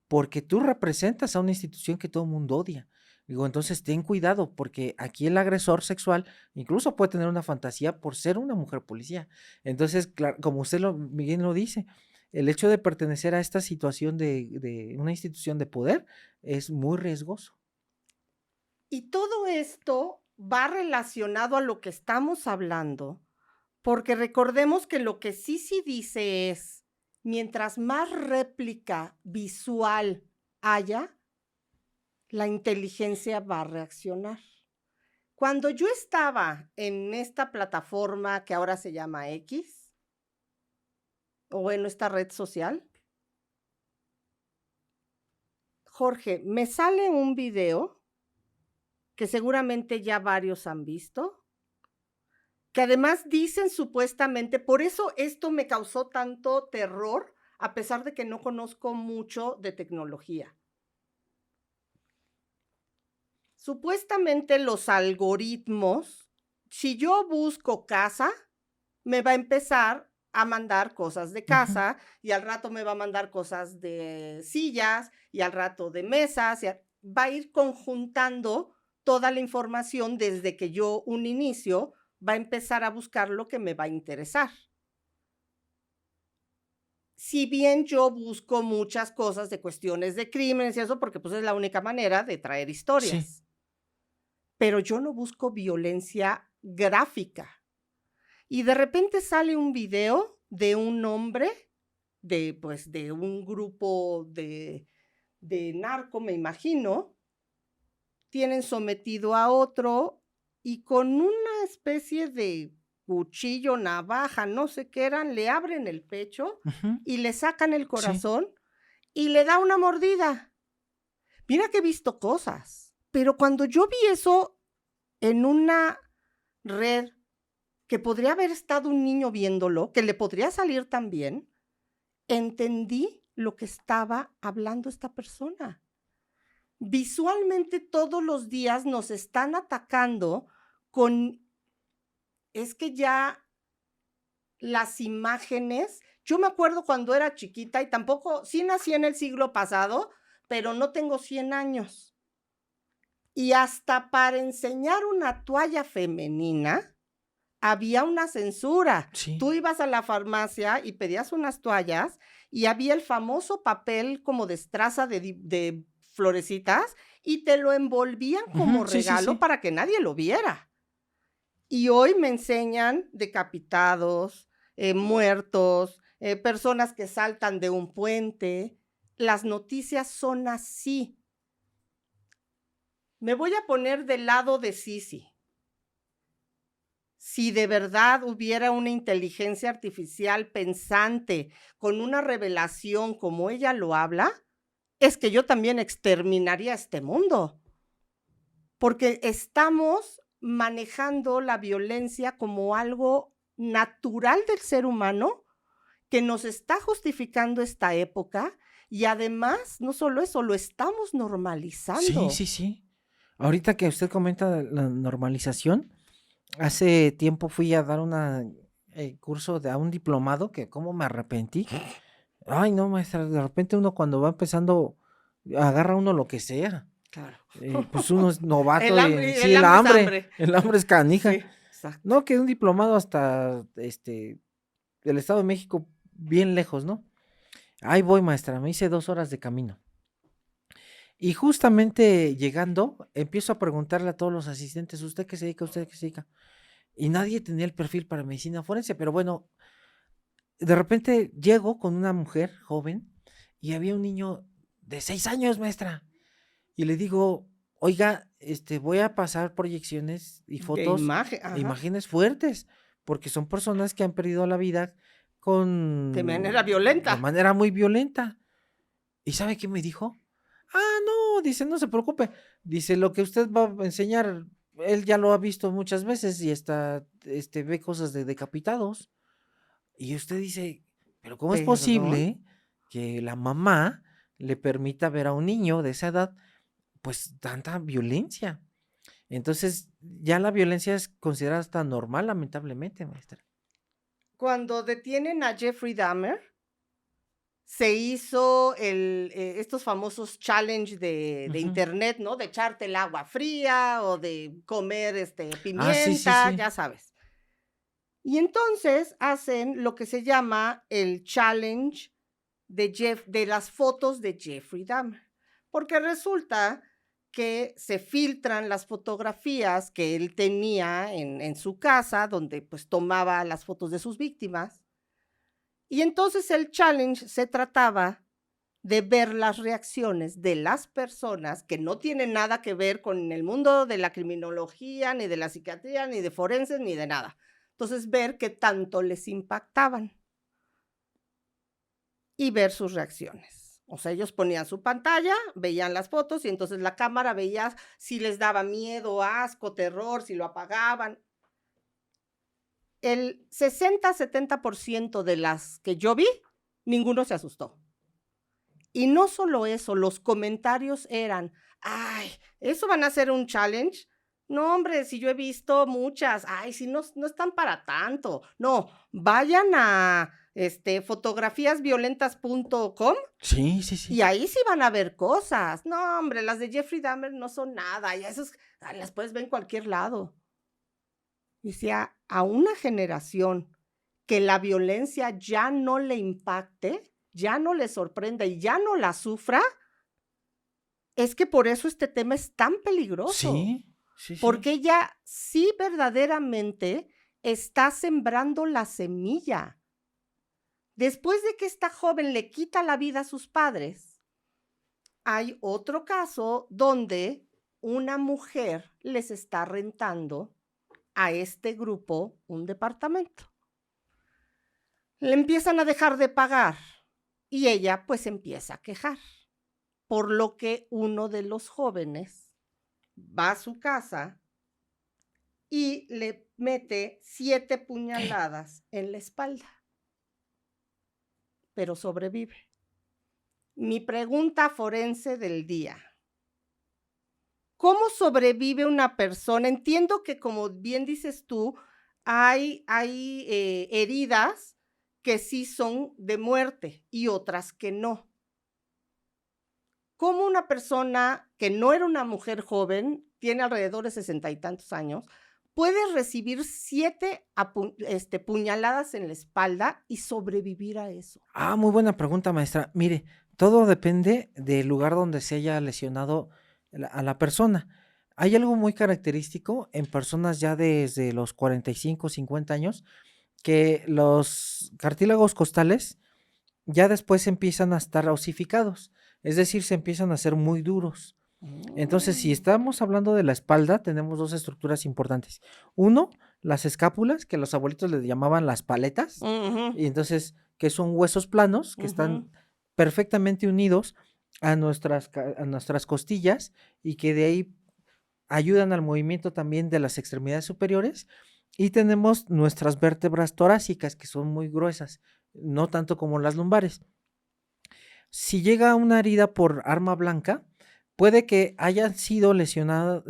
porque tú representas a una institución que todo el mundo odia. Digo, entonces ten cuidado, porque aquí el agresor sexual incluso puede tener una fantasía por ser una mujer policía. Entonces, claro, como usted bien lo dice, el hecho de pertenecer a esta situación de una institución de poder es muy riesgoso. Y todo esto va relacionado a lo que estamos hablando, porque recordemos que lo que Sisi dice es, mientras más réplica visual haya, la inteligencia va a reaccionar. Cuando yo estaba en esta plataforma que ahora se llama X, o en esta red social, Jorge, me sale un video que seguramente ya varios han visto, que además dicen supuestamente, por eso esto me causó tanto terror, a pesar de que no conozco mucho de tecnología. Supuestamente los algoritmos, si yo busco casa, me va a empezar a mandar cosas de casa y al rato me va a mandar cosas de sillas y al rato de mesas, va a ir conjuntando toda la información desde que yo un inicio va a empezar a buscar lo que me va a interesar. Si bien yo busco muchas cosas de cuestiones de crímenes y eso, porque pues es la única manera de traer historias. Sí. Pero yo no busco violencia gráfica. Y de repente sale un video de un hombre, de un grupo de narco, me imagino, tienen sometido a otro y con una especie de cuchillo, navaja, no sé qué eran, le abren el pecho y le sacan el corazón y le da una mordida. Mira que he visto cosas, pero cuando yo vi eso en una red que podría haber estado un niño viéndolo, que le podría salir también, entendí lo que estaba hablando esta persona. Visualmente todos los días nos están atacando con, es que ya las imágenes, yo me acuerdo cuando era chiquita y tampoco, sí nací en el siglo pasado, pero no tengo 100 años. Y hasta para enseñar una toalla femenina, había una censura. Sí. Tú ibas a la farmacia y pedías unas toallas y había el famoso papel como de estraza de florecitas y te lo envolvían como regalo para que nadie lo viera. Y hoy me enseñan decapitados, muertos, personas que saltan de un puente. Las noticias son así. Me voy a poner del lado de Sisi. Si de verdad hubiera una inteligencia artificial pensante con una revelación como ella lo habla, es que yo también exterminaría este mundo. Porque estamos manejando la violencia como algo natural del ser humano que nos está justificando esta época y además, no solo eso, lo estamos normalizando. Sí, sí, sí. Ahorita que usted comenta la normalización, hace tiempo fui a dar curso a un diplomado que cómo me arrepentí. Ay, no, maestra, de repente uno cuando va empezando, agarra uno lo que sea. Claro. Pues uno es novato. El hambre, sí, el hambre es hambre. El hambre es canija. Sí, exacto. No, que un diplomado hasta del Estado de México, bien lejos, ¿no? Ahí voy, maestra, me hice 2 horas de camino. Y justamente llegando, empiezo a preguntarle a todos los asistentes, ¿usted qué se dedica? ¿Usted qué se dedica? Y nadie tenía el perfil para medicina forense, pero bueno, De repente llego con una mujer joven y había un niño de 6 años, maestra. Y le digo, oiga, voy a pasar proyecciones y De fotos, imagen, ajá, imágenes fuertes, porque son personas que han perdido la vida de manera de violenta. manera muy violenta. ¿Y sabe qué me dijo? Ah, no, dice, no se preocupe. Dice, lo que usted va a enseñar, él ya lo ha visto muchas veces y hasta ve cosas de decapitados. Y usted dice, pero ¿cómo es Perdón. posible que la mamá le permita ver a un niño de esa edad, pues tanta violencia? Entonces, ya la violencia es considerada hasta normal, lamentablemente, maestra. Cuando detienen a Jeffrey Dahmer, se hizo estos famosos challenge de Ujú. internet, ¿no? De echarte el agua fría o de comer Ah, sí, sí, pimienta, sí. ya sabes. Y entonces hacen lo que se llama el challenge de las fotos de Jeffrey Dahmer. Porque resulta que se filtran las fotografías que él tenía en su casa, donde pues tomaba las fotos de sus víctimas. Y entonces el challenge se trataba de ver las reacciones de las personas que no tienen nada que ver con el mundo de la criminología, ni de la psiquiatría, ni de forenses, ni de nada. Entonces, ver qué tanto les impactaban y ver sus reacciones. O sea, ellos ponían su pantalla, veían las fotos y entonces la cámara veía si les daba miedo, asco, terror, si lo apagaban. El 60-70% de las que yo vi, ninguno se asustó. Y no solo eso, los comentarios eran, ay, ¿eso van a hacer un challenge? No, hombre, si yo he visto muchas, ay, si no, no están para tanto. No, vayan a fotografíasviolentas.com Sí, sí, sí. y ahí sí van a ver cosas. No, hombre, las de Jeffrey Dahmer no son nada, y esas las puedes ver en cualquier lado. Y sea a una generación que la violencia ya no le impacte, ya no le sorprenda y ya no la sufra, es que por eso este tema es tan peligroso, Sí, sí, sí. porque ella sí verdaderamente está sembrando la semilla. Después de que esta joven le quita la vida a sus padres, hay otro caso donde una mujer les está rentando a este grupo un departamento. Le empiezan a dejar de pagar y ella pues empieza a quejar, por lo que uno de los jóvenes va a su casa y le mete 7 puñaladas en la espalda, pero sobrevive. Mi pregunta forense del día: ¿cómo sobrevive una persona? Entiendo que, como bien dices tú, hay heridas que sí son de muerte y otras que no. ¿Cómo una persona que no era una mujer joven, tiene alrededor de 60 y tantos años, puede recibir 7 puñaladas en la espalda y sobrevivir a eso? Ah, muy buena pregunta, maestra. Mire, todo depende del lugar donde se haya lesionado a la persona. Hay algo muy característico en personas ya desde los 45, 50 años, que los cartílagos costales ya después empiezan a estar osificados, es decir, se empiezan a hacer muy duros. Entonces, si Mm. estamos hablando de la espalda, tenemos dos estructuras importantes. Uno, las escápulas, que los abuelitos les llamaban las paletas, Ujú, y entonces, que son huesos planos que ujú. están perfectamente unidos a nuestras costillas y que de ahí ayudan al movimiento también de las extremidades superiores. Y tenemos nuestras vértebras torácicas, que son muy gruesas, no tanto como las lumbares. Si llega una herida por arma blanca, puede que hayan lesionado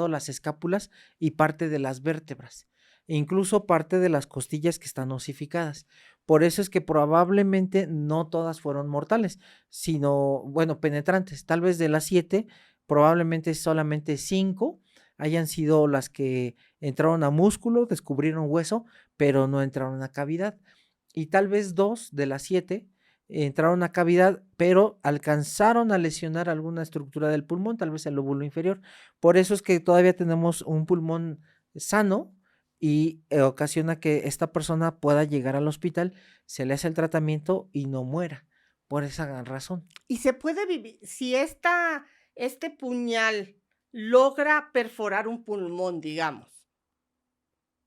las escápulas y parte de las vértebras, e incluso parte de las costillas que están osificadas. Por eso es que probablemente no todas fueron mortales, sino, bueno, penetrantes. Tal vez de las 7, probablemente solamente 5 hayan sido las que entraron a músculo, descubrieron hueso, pero no entraron a cavidad. Y tal vez 2 de las 7 entraron a cavidad, pero alcanzaron a lesionar alguna estructura del pulmón, tal vez el lóbulo inferior. Por eso es que todavía tenemos un pulmón sano, y ocasiona que esta persona pueda llegar al hospital, se le hace el tratamiento y no muera por esa razón. Y se puede vivir, si este puñal logra perforar un pulmón, digamos,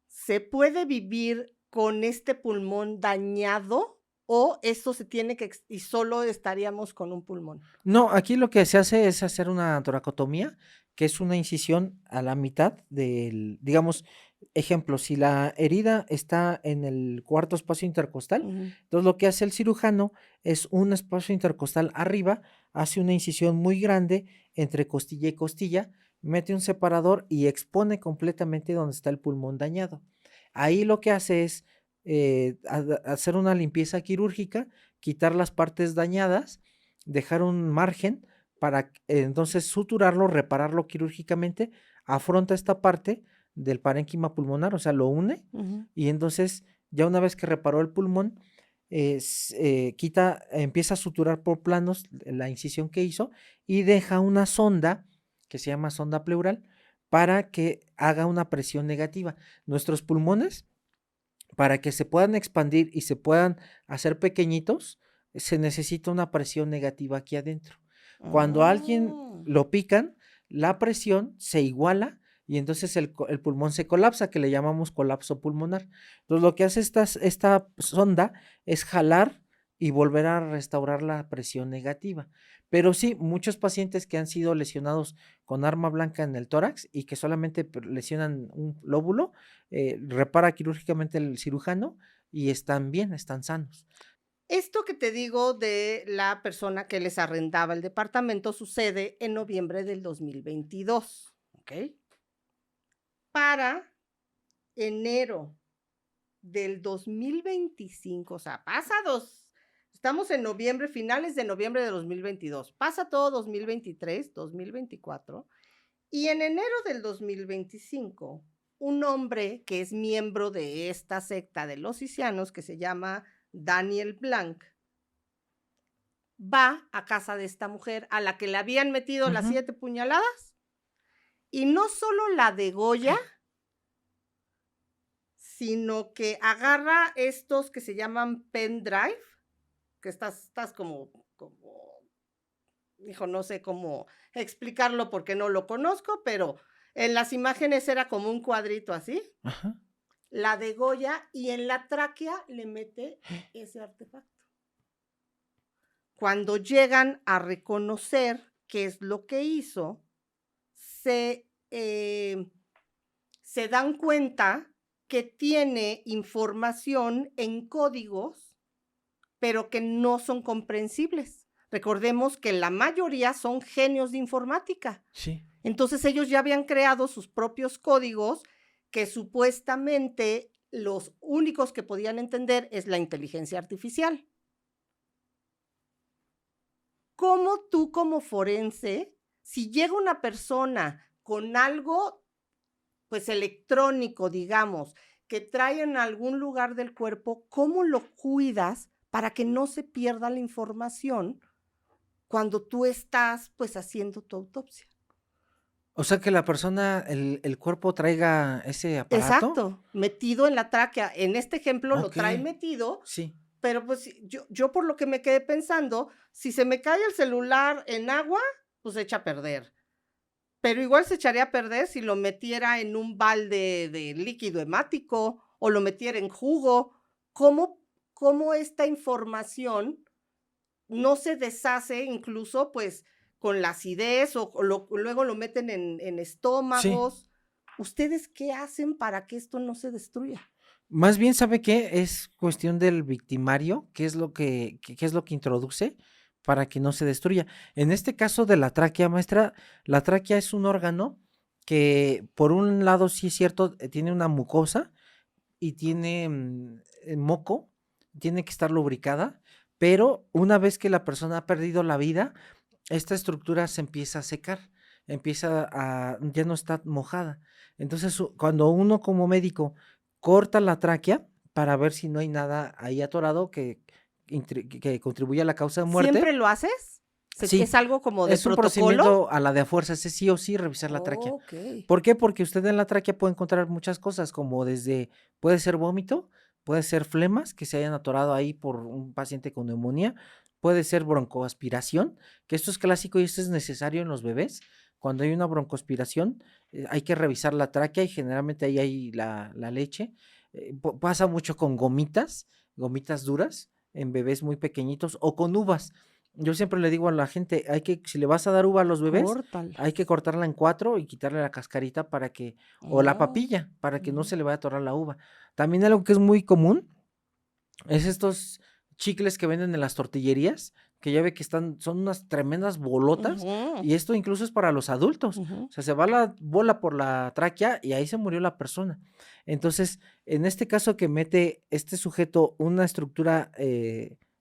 ¿se puede vivir con este pulmón dañado o esto se tiene que y solo estaríamos con un pulmón? No, aquí lo que se hace es hacer una toracotomía, que es una incisión a la mitad del, digamos, ejemplo, si la herida está en el cuarto espacio intercostal, Ujú. entonces lo que hace el cirujano es un espacio intercostal arriba, hace una incisión muy grande entre costilla y costilla, mete un separador y expone completamente donde está el pulmón dañado. Ahí lo que hace es hacer una limpieza quirúrgica, quitar las partes dañadas, dejar un margen para entonces suturarlo, repararlo quirúrgicamente, afronta esta parte del parénquima pulmonar, o sea, lo une, Ujú. y entonces ya una vez que reparó el pulmón, empieza a suturar por planos la incisión que hizo y deja una sonda que se llama sonda pleural para que haga una presión negativa. Nuestros pulmones, para que se puedan expandir y se puedan hacer pequeñitos, se necesita una presión negativa aquí adentro. Cuando a alguien Ah. lo pican, la presión se iguala y entonces el pulmón se colapsa, que le llamamos colapso pulmonar. Entonces lo que hace esta sonda es jalar y volver a restaurar la presión negativa. Pero sí, muchos pacientes que han sido lesionados con arma blanca en el tórax y que solamente lesionan un lóbulo, repara quirúrgicamente el cirujano y están bien, están sanos. Esto que te digo de la persona que les arrendaba el departamento sucede en noviembre del 2022, ¿ok? Para enero del 2025, o sea, estamos en noviembre, finales de noviembre de 2022, pasa todo 2023, 2024, y en enero del 2025, un hombre que es miembro de esta secta de los Cisianos, que se llama Daniel Blanc, va a casa de esta mujer a la que le habían metido las 7 puñaladas y no solo la degolla, sino que agarra estos que se llaman pendrive, que estás hijo, no sé cómo explicarlo porque no lo conozco, pero en las imágenes era como un cuadrito así, Ajá. la degolla y en la tráquea le mete ese artefacto. Cuando llegan a reconocer qué es lo que hizo, se dan cuenta que tiene información en códigos, pero que no son comprensibles. Recordemos que la mayoría son genios de informática. Sí. Entonces ellos ya habían creado sus propios códigos que supuestamente los únicos que podían entender es la inteligencia artificial. ¿Cómo tú como forense, si llega una persona con algo, pues electrónico, digamos, que trae en algún lugar del cuerpo, cómo lo cuidas para que no se pierda la información cuando tú estás, pues, haciendo tu autopsia? O sea, que la persona, el cuerpo traiga ese aparato. Exacto, metido en la tráquea. En este ejemplo lo trae Ok. metido, Sí. pero pues yo por lo que me quedé pensando, si se me cae el celular en agua, pues se echa a perder. Pero igual se echaría a perder si lo metiera en un balde de líquido hemático o lo metiera en jugo. ¿Cómo esta información no se deshace incluso, pues, con la acidez o luego lo meten en Sí. estómagos? ¿Ustedes qué hacen para que esto no se destruya? Más bien, ¿sabe qué? Es cuestión del victimario, qué es lo qué es lo que introduce para que no se destruya. En este caso de la tráquea, maestra, la tráquea es un órgano que, por un lado, sí es cierto, tiene una mucosa y tiene moco, tiene que estar lubricada, pero una vez que la persona ha perdido la vida, esta estructura se empieza a secar, ya no está mojada. Entonces, cuando uno como médico corta la tráquea para ver si no hay nada ahí atorado que contribuya a la causa de muerte. ¿Siempre lo haces? Sí, ¿Es algo como de es un protocolo? procedimiento a la de a fuerza, ese sí o sí revisar la tráquea. Okey. ¿Por qué? Porque usted en la tráquea puede encontrar muchas cosas, como desde puede ser vómito, puede ser flemas que se hayan atorado ahí por un paciente con neumonía, puede ser broncoaspiración, que esto es clásico y esto es necesario en los bebés. Cuando hay una broncoaspiración, hay que revisar la tráquea y generalmente ahí hay la leche. Pasa mucho con gomitas duras en bebés muy pequeñitos o con uvas. Yo siempre le digo a la gente, si le vas a dar uva a los bebés, hay que Córtalas. cortarla en 4 y quitarle la cascarita o la Oh, papilla, para que no ujú. se le vaya a atorar la uva. También algo que es muy común es estos chicles que venden en las tortillerías, que ya ve que son unas tremendas bolotas, Ujú, y esto incluso es para los adultos. ujú. O sea, se va la bola por la tráquea y ahí se murió la persona. Entonces, en este caso que mete este sujeto una estructura,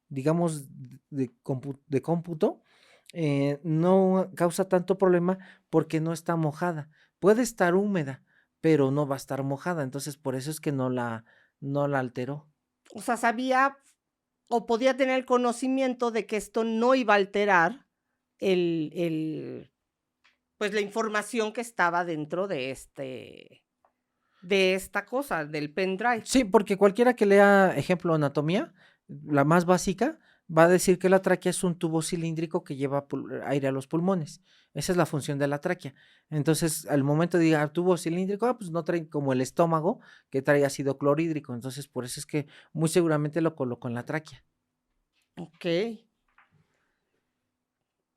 digamos, de cómputo, no causa tanto problema porque no está mojada. Puede estar húmeda, pero no va a estar mojada. Entonces, por eso es que no la alteró. O sea, sabía o podía tener el conocimiento de que esto no iba a alterar el pues, la información que estaba dentro de esta cosa, del pendrive. Sí, porque cualquiera que lea, ejemplo, anatomía, la más básica, va a decir que la tráquea es un tubo cilíndrico que lleva aire a los pulmones. Esa es la función de la tráquea. Entonces, al momento de diga tubo cilíndrico, pues no trae como el estómago que trae ácido clorhídrico. Entonces, por eso es que muy seguramente lo colocó en la tráquea. Okey.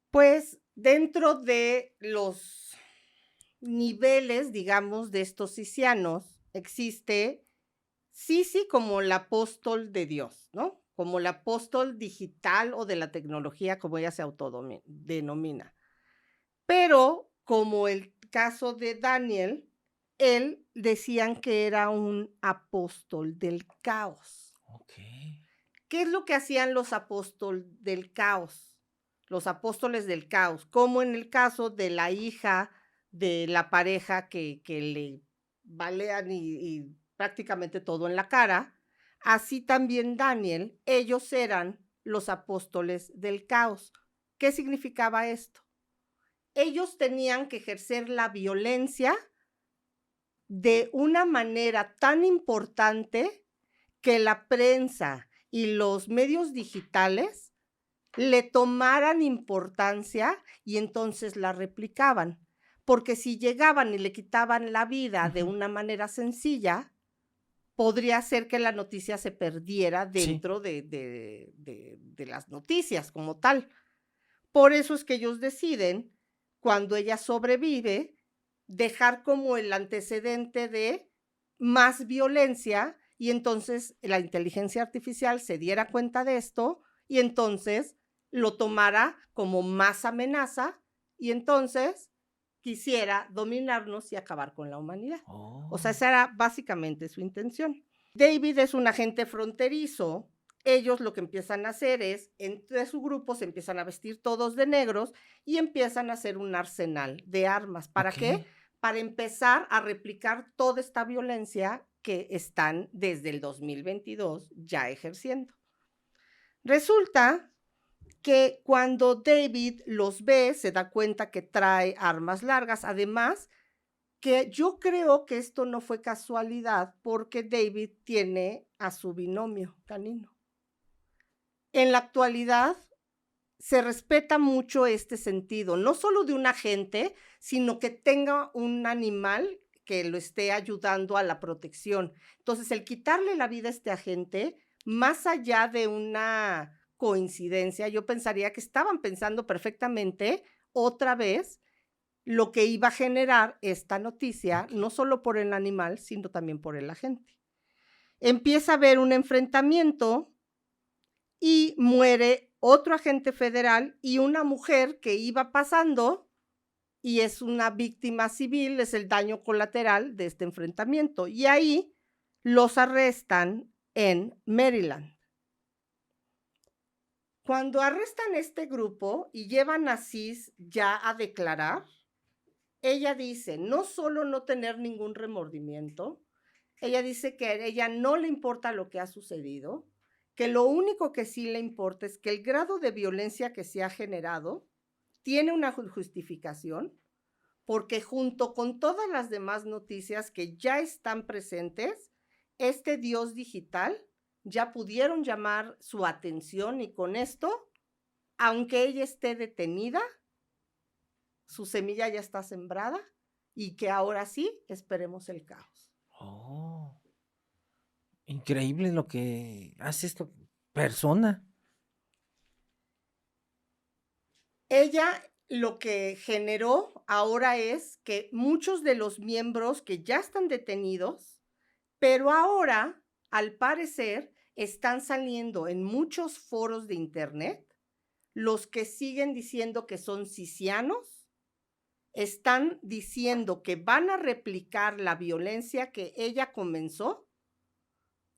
Pues, dentro de los niveles, digamos, de estos sicianos, existe Sisi como el apóstol de Dios, ¿no? Como el apóstol digital o de la tecnología, como ella se denomina. Pero, como el caso de Daniel, él decían que era un apóstol del caos. Ok. ¿Qué es lo que hacían los apóstoles del caos? Los apóstoles del caos, como en el caso de la hija de la pareja que le balean y prácticamente todo en la cara, así también Daniel, ellos eran los apóstoles del caos. ¿Qué significaba esto? Ellos tenían que ejercer la violencia de una manera tan importante que la prensa y los medios digitales le tomaran importancia y entonces la replicaban. Porque si llegaban y le quitaban la vida de Ujú. una manera sencilla, podría ser que la noticia se perdiera Sí. dentro de las noticias como tal. Por eso es que ellos deciden, cuando ella sobrevive, dejar como el antecedente de más violencia y entonces la inteligencia artificial se diera cuenta de esto y entonces lo tomara como más amenaza y entonces quisiera dominarnos y acabar con la humanidad. O sea, Oh. esa era básicamente su intención. David es un agente fronterizo. Ellos lo que empiezan a hacer es, entre su grupo se empiezan a vestir todos de negros y empiezan a hacer un arsenal de armas. ¿Para Ok. qué? Para empezar a replicar toda esta violencia que están desde el 2022 ya ejerciendo. Resulta que cuando David los ve, se da cuenta que trae armas largas. Además, que yo creo que esto no fue casualidad porque David tiene a su binomio canino. En la actualidad se respeta mucho este sentido, no solo de un agente, sino que tenga un animal que lo esté ayudando a la protección. Entonces, el quitarle la vida a este agente, más allá de una coincidencia, yo pensaría que estaban pensando perfectamente otra vez lo que iba a generar esta noticia, Ok. no solo por el animal, sino también por el agente. Empieza a haber un enfrentamiento y muere otro agente federal y una mujer que iba pasando y es una víctima civil, es el daño colateral de este enfrentamiento. Y ahí los arrestan en Maryland. Cuando arrestan este grupo y llevan a Cis ya a declarar, ella dice no solo no tener ningún remordimiento, ella dice que a ella no le importa lo que ha sucedido, que lo único que sí le importa es que el grado de violencia que se ha generado tiene una justificación, porque junto con todas las demás noticias que ya están presentes, este dios digital ya pudieron llamar su atención y con esto, aunque ella esté detenida, su semilla ya está sembrada y que ahora sí esperemos el caos. Oh, increíble lo que hace esta persona. Ella lo que generó ahora es que muchos de los miembros que ya están detenidos, pero ahora, al parecer, están saliendo en muchos foros de internet, los que siguen diciendo que son sisianos, están diciendo que van a replicar la violencia que ella comenzó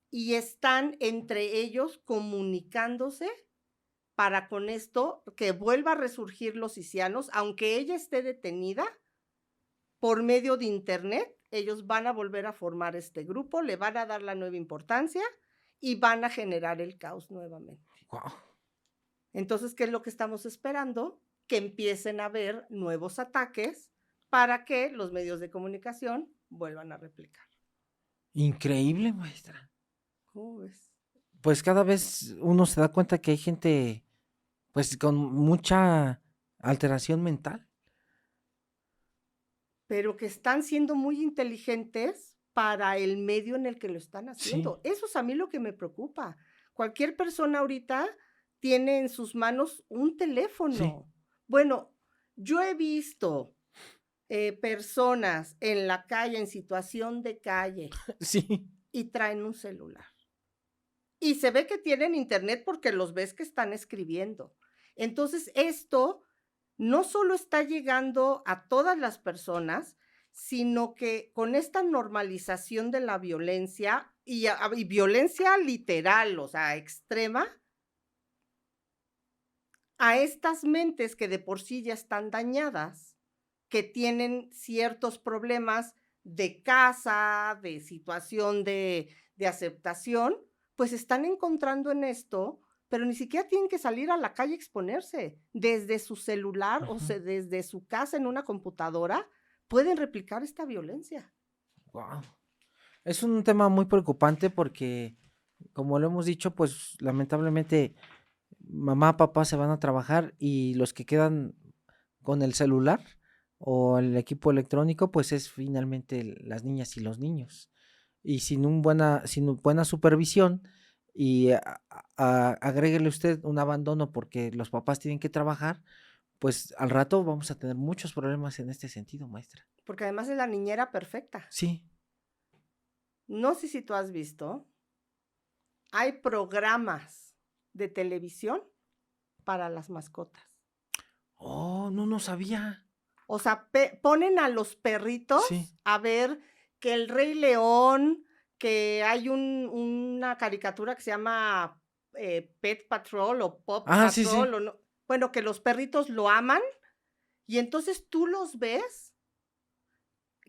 y están entre ellos comunicándose para con esto que vuelva a resurgir los sisianos, aunque ella esté detenida, por medio de internet, ellos van a volver a formar este grupo, le van a dar la nueva importancia y van a generar el caos nuevamente. Wow. Entonces, ¿qué es lo que estamos esperando? Que empiecen a haber nuevos ataques para que los medios de comunicación vuelvan a replicar. Increíble, maestra. ¿Cómo ves? Pues cada vez uno se da cuenta que hay gente, pues con mucha alteración mental. Pero que están siendo muy inteligentes para el medio en el que lo están haciendo. Sí. Eso es a mí lo que me preocupa. Cualquier persona ahorita tiene en sus manos un teléfono. Sí. Bueno, yo he visto personas en la calle, en situación de calle, Sí. y traen un celular. Y se ve que tienen internet porque los ves que están escribiendo. Entonces, esto no solo está llegando a todas las personas, sino que con esta normalización de la violencia y violencia literal, o sea, extrema, a estas mentes que de por sí ya están dañadas, que tienen ciertos problemas de casa, de situación de aceptación, pues están encontrando en esto, pero ni siquiera tienen que salir a la calle a exponerse. Desde su celular o sea, desde su casa en una computadora, pueden replicar esta violencia. Wow. Es un tema muy preocupante porque, como lo hemos dicho, pues lamentablemente mamá, papá se van a trabajar y los que quedan con el celular o el equipo electrónico, pues es finalmente las niñas y los niños. Y sin buena supervisión y agréguele usted un abandono porque los papás tienen que trabajar, pues al rato vamos a tener muchos problemas en este sentido, maestra. Porque además es la niñera perfecta. Sí. No sé si tú has visto, hay programas de televisión para las mascotas. Oh, no sabía. O sea, ponen a los perritos Sí. a ver que el Rey León, que hay una caricatura que se llama Pet Patrol o Pop Ah, Patrol, sí, sí. o no, bueno, que los perritos lo aman y entonces tú los ves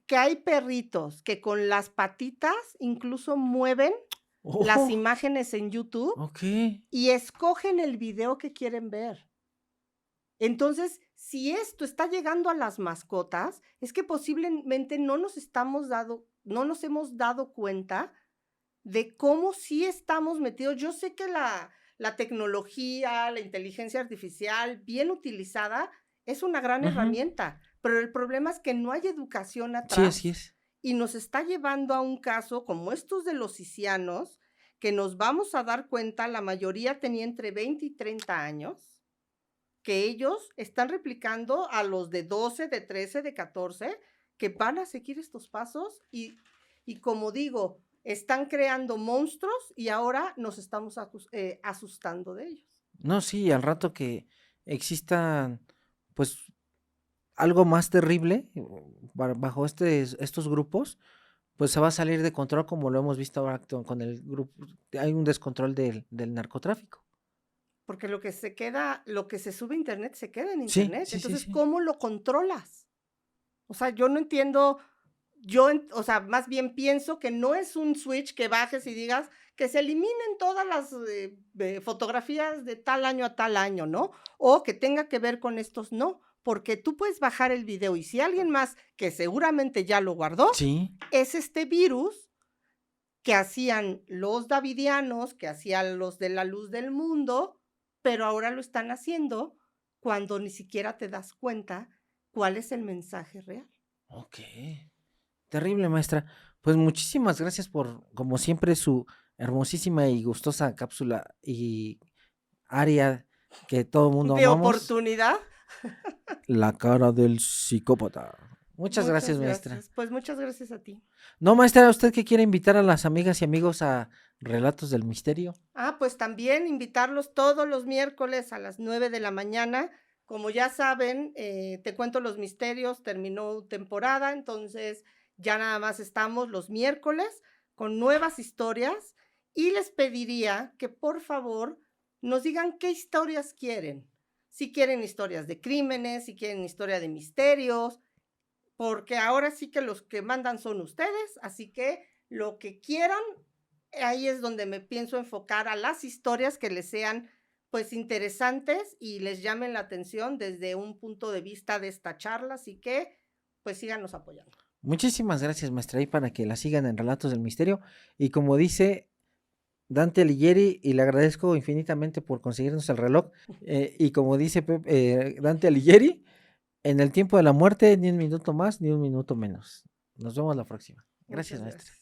que hay perritos que con las patitas incluso mueven las Oh, imágenes en YouTube ok. y escogen el video que quieren ver. Entonces, si esto está llegando a las mascotas, es que posiblemente no nos hemos dado cuenta de cómo sí estamos metidos. Yo sé que la tecnología, la inteligencia artificial, bien utilizada, es una gran herramienta, pero el problema es que no hay educación Sí, atrás así es. y nos está llevando a un caso como estos de los sisianos, que nos vamos a dar cuenta, la mayoría tenía entre 20 y 30 años, que ellos están replicando a los de 12, de 13, de 14, que van a seguir estos pasos y como digo, están creando monstruos y ahora nos estamos asustando de ellos. No, sí, al rato que existan, pues, algo más terrible bajo estos grupos, pues se va a salir de control como lo hemos visto ahora con el grupo. Hay un descontrol del narcotráfico. Porque lo que se sube a internet se queda en Sí, internet. sí, sí, Entonces, sí. ¿cómo lo controlas? O sea, yo no entiendo o sea, más bien pienso que no es un switch que bajes y digas que se eliminen todas las fotografías de tal año a tal año, ¿no? O que tenga que ver con estos, no, porque tú puedes bajar el video y si alguien más que seguramente ya lo guardó, Sí. es este virus que hacían los davidianos, que hacían los de la luz del mundo, pero ahora lo están haciendo cuando ni siquiera te das cuenta cuál es el mensaje real. Ok. Terrible, maestra. Pues muchísimas gracias por, como siempre, su hermosísima y gustosa cápsula y área que todo el mundo De amamos. oportunidad. La cara del psicópata. Muchas gracias, maestra. Gracias. Pues muchas gracias a ti. No, maestra, ¿usted que quiere invitar a las amigas y amigos a Relatos del Misterio? Pues también invitarlos todos los miércoles a las 9 de la mañana. Como ya saben, Te Cuento los Misterios terminó temporada, entonces ya nada más estamos los miércoles con nuevas historias y les pediría que por favor nos digan qué historias quieren. Si quieren historias de crímenes, si quieren historia de misterios, porque ahora sí que los que mandan son ustedes, así que lo que quieran, ahí es donde me pienso enfocar a las historias que les sean pues interesantes y les llamen la atención desde un punto de vista de esta charla, así que pues síganos apoyando. Muchísimas gracias, maestra, y para que la sigan en Relatos del Misterio. Y como dice Dante Alighieri, y le agradezco infinitamente por conseguirnos el reloj, y como dice Dante Alighieri, en el tiempo de la muerte, ni un minuto más, ni un minuto menos. Nos vemos la próxima. Gracias, maestra.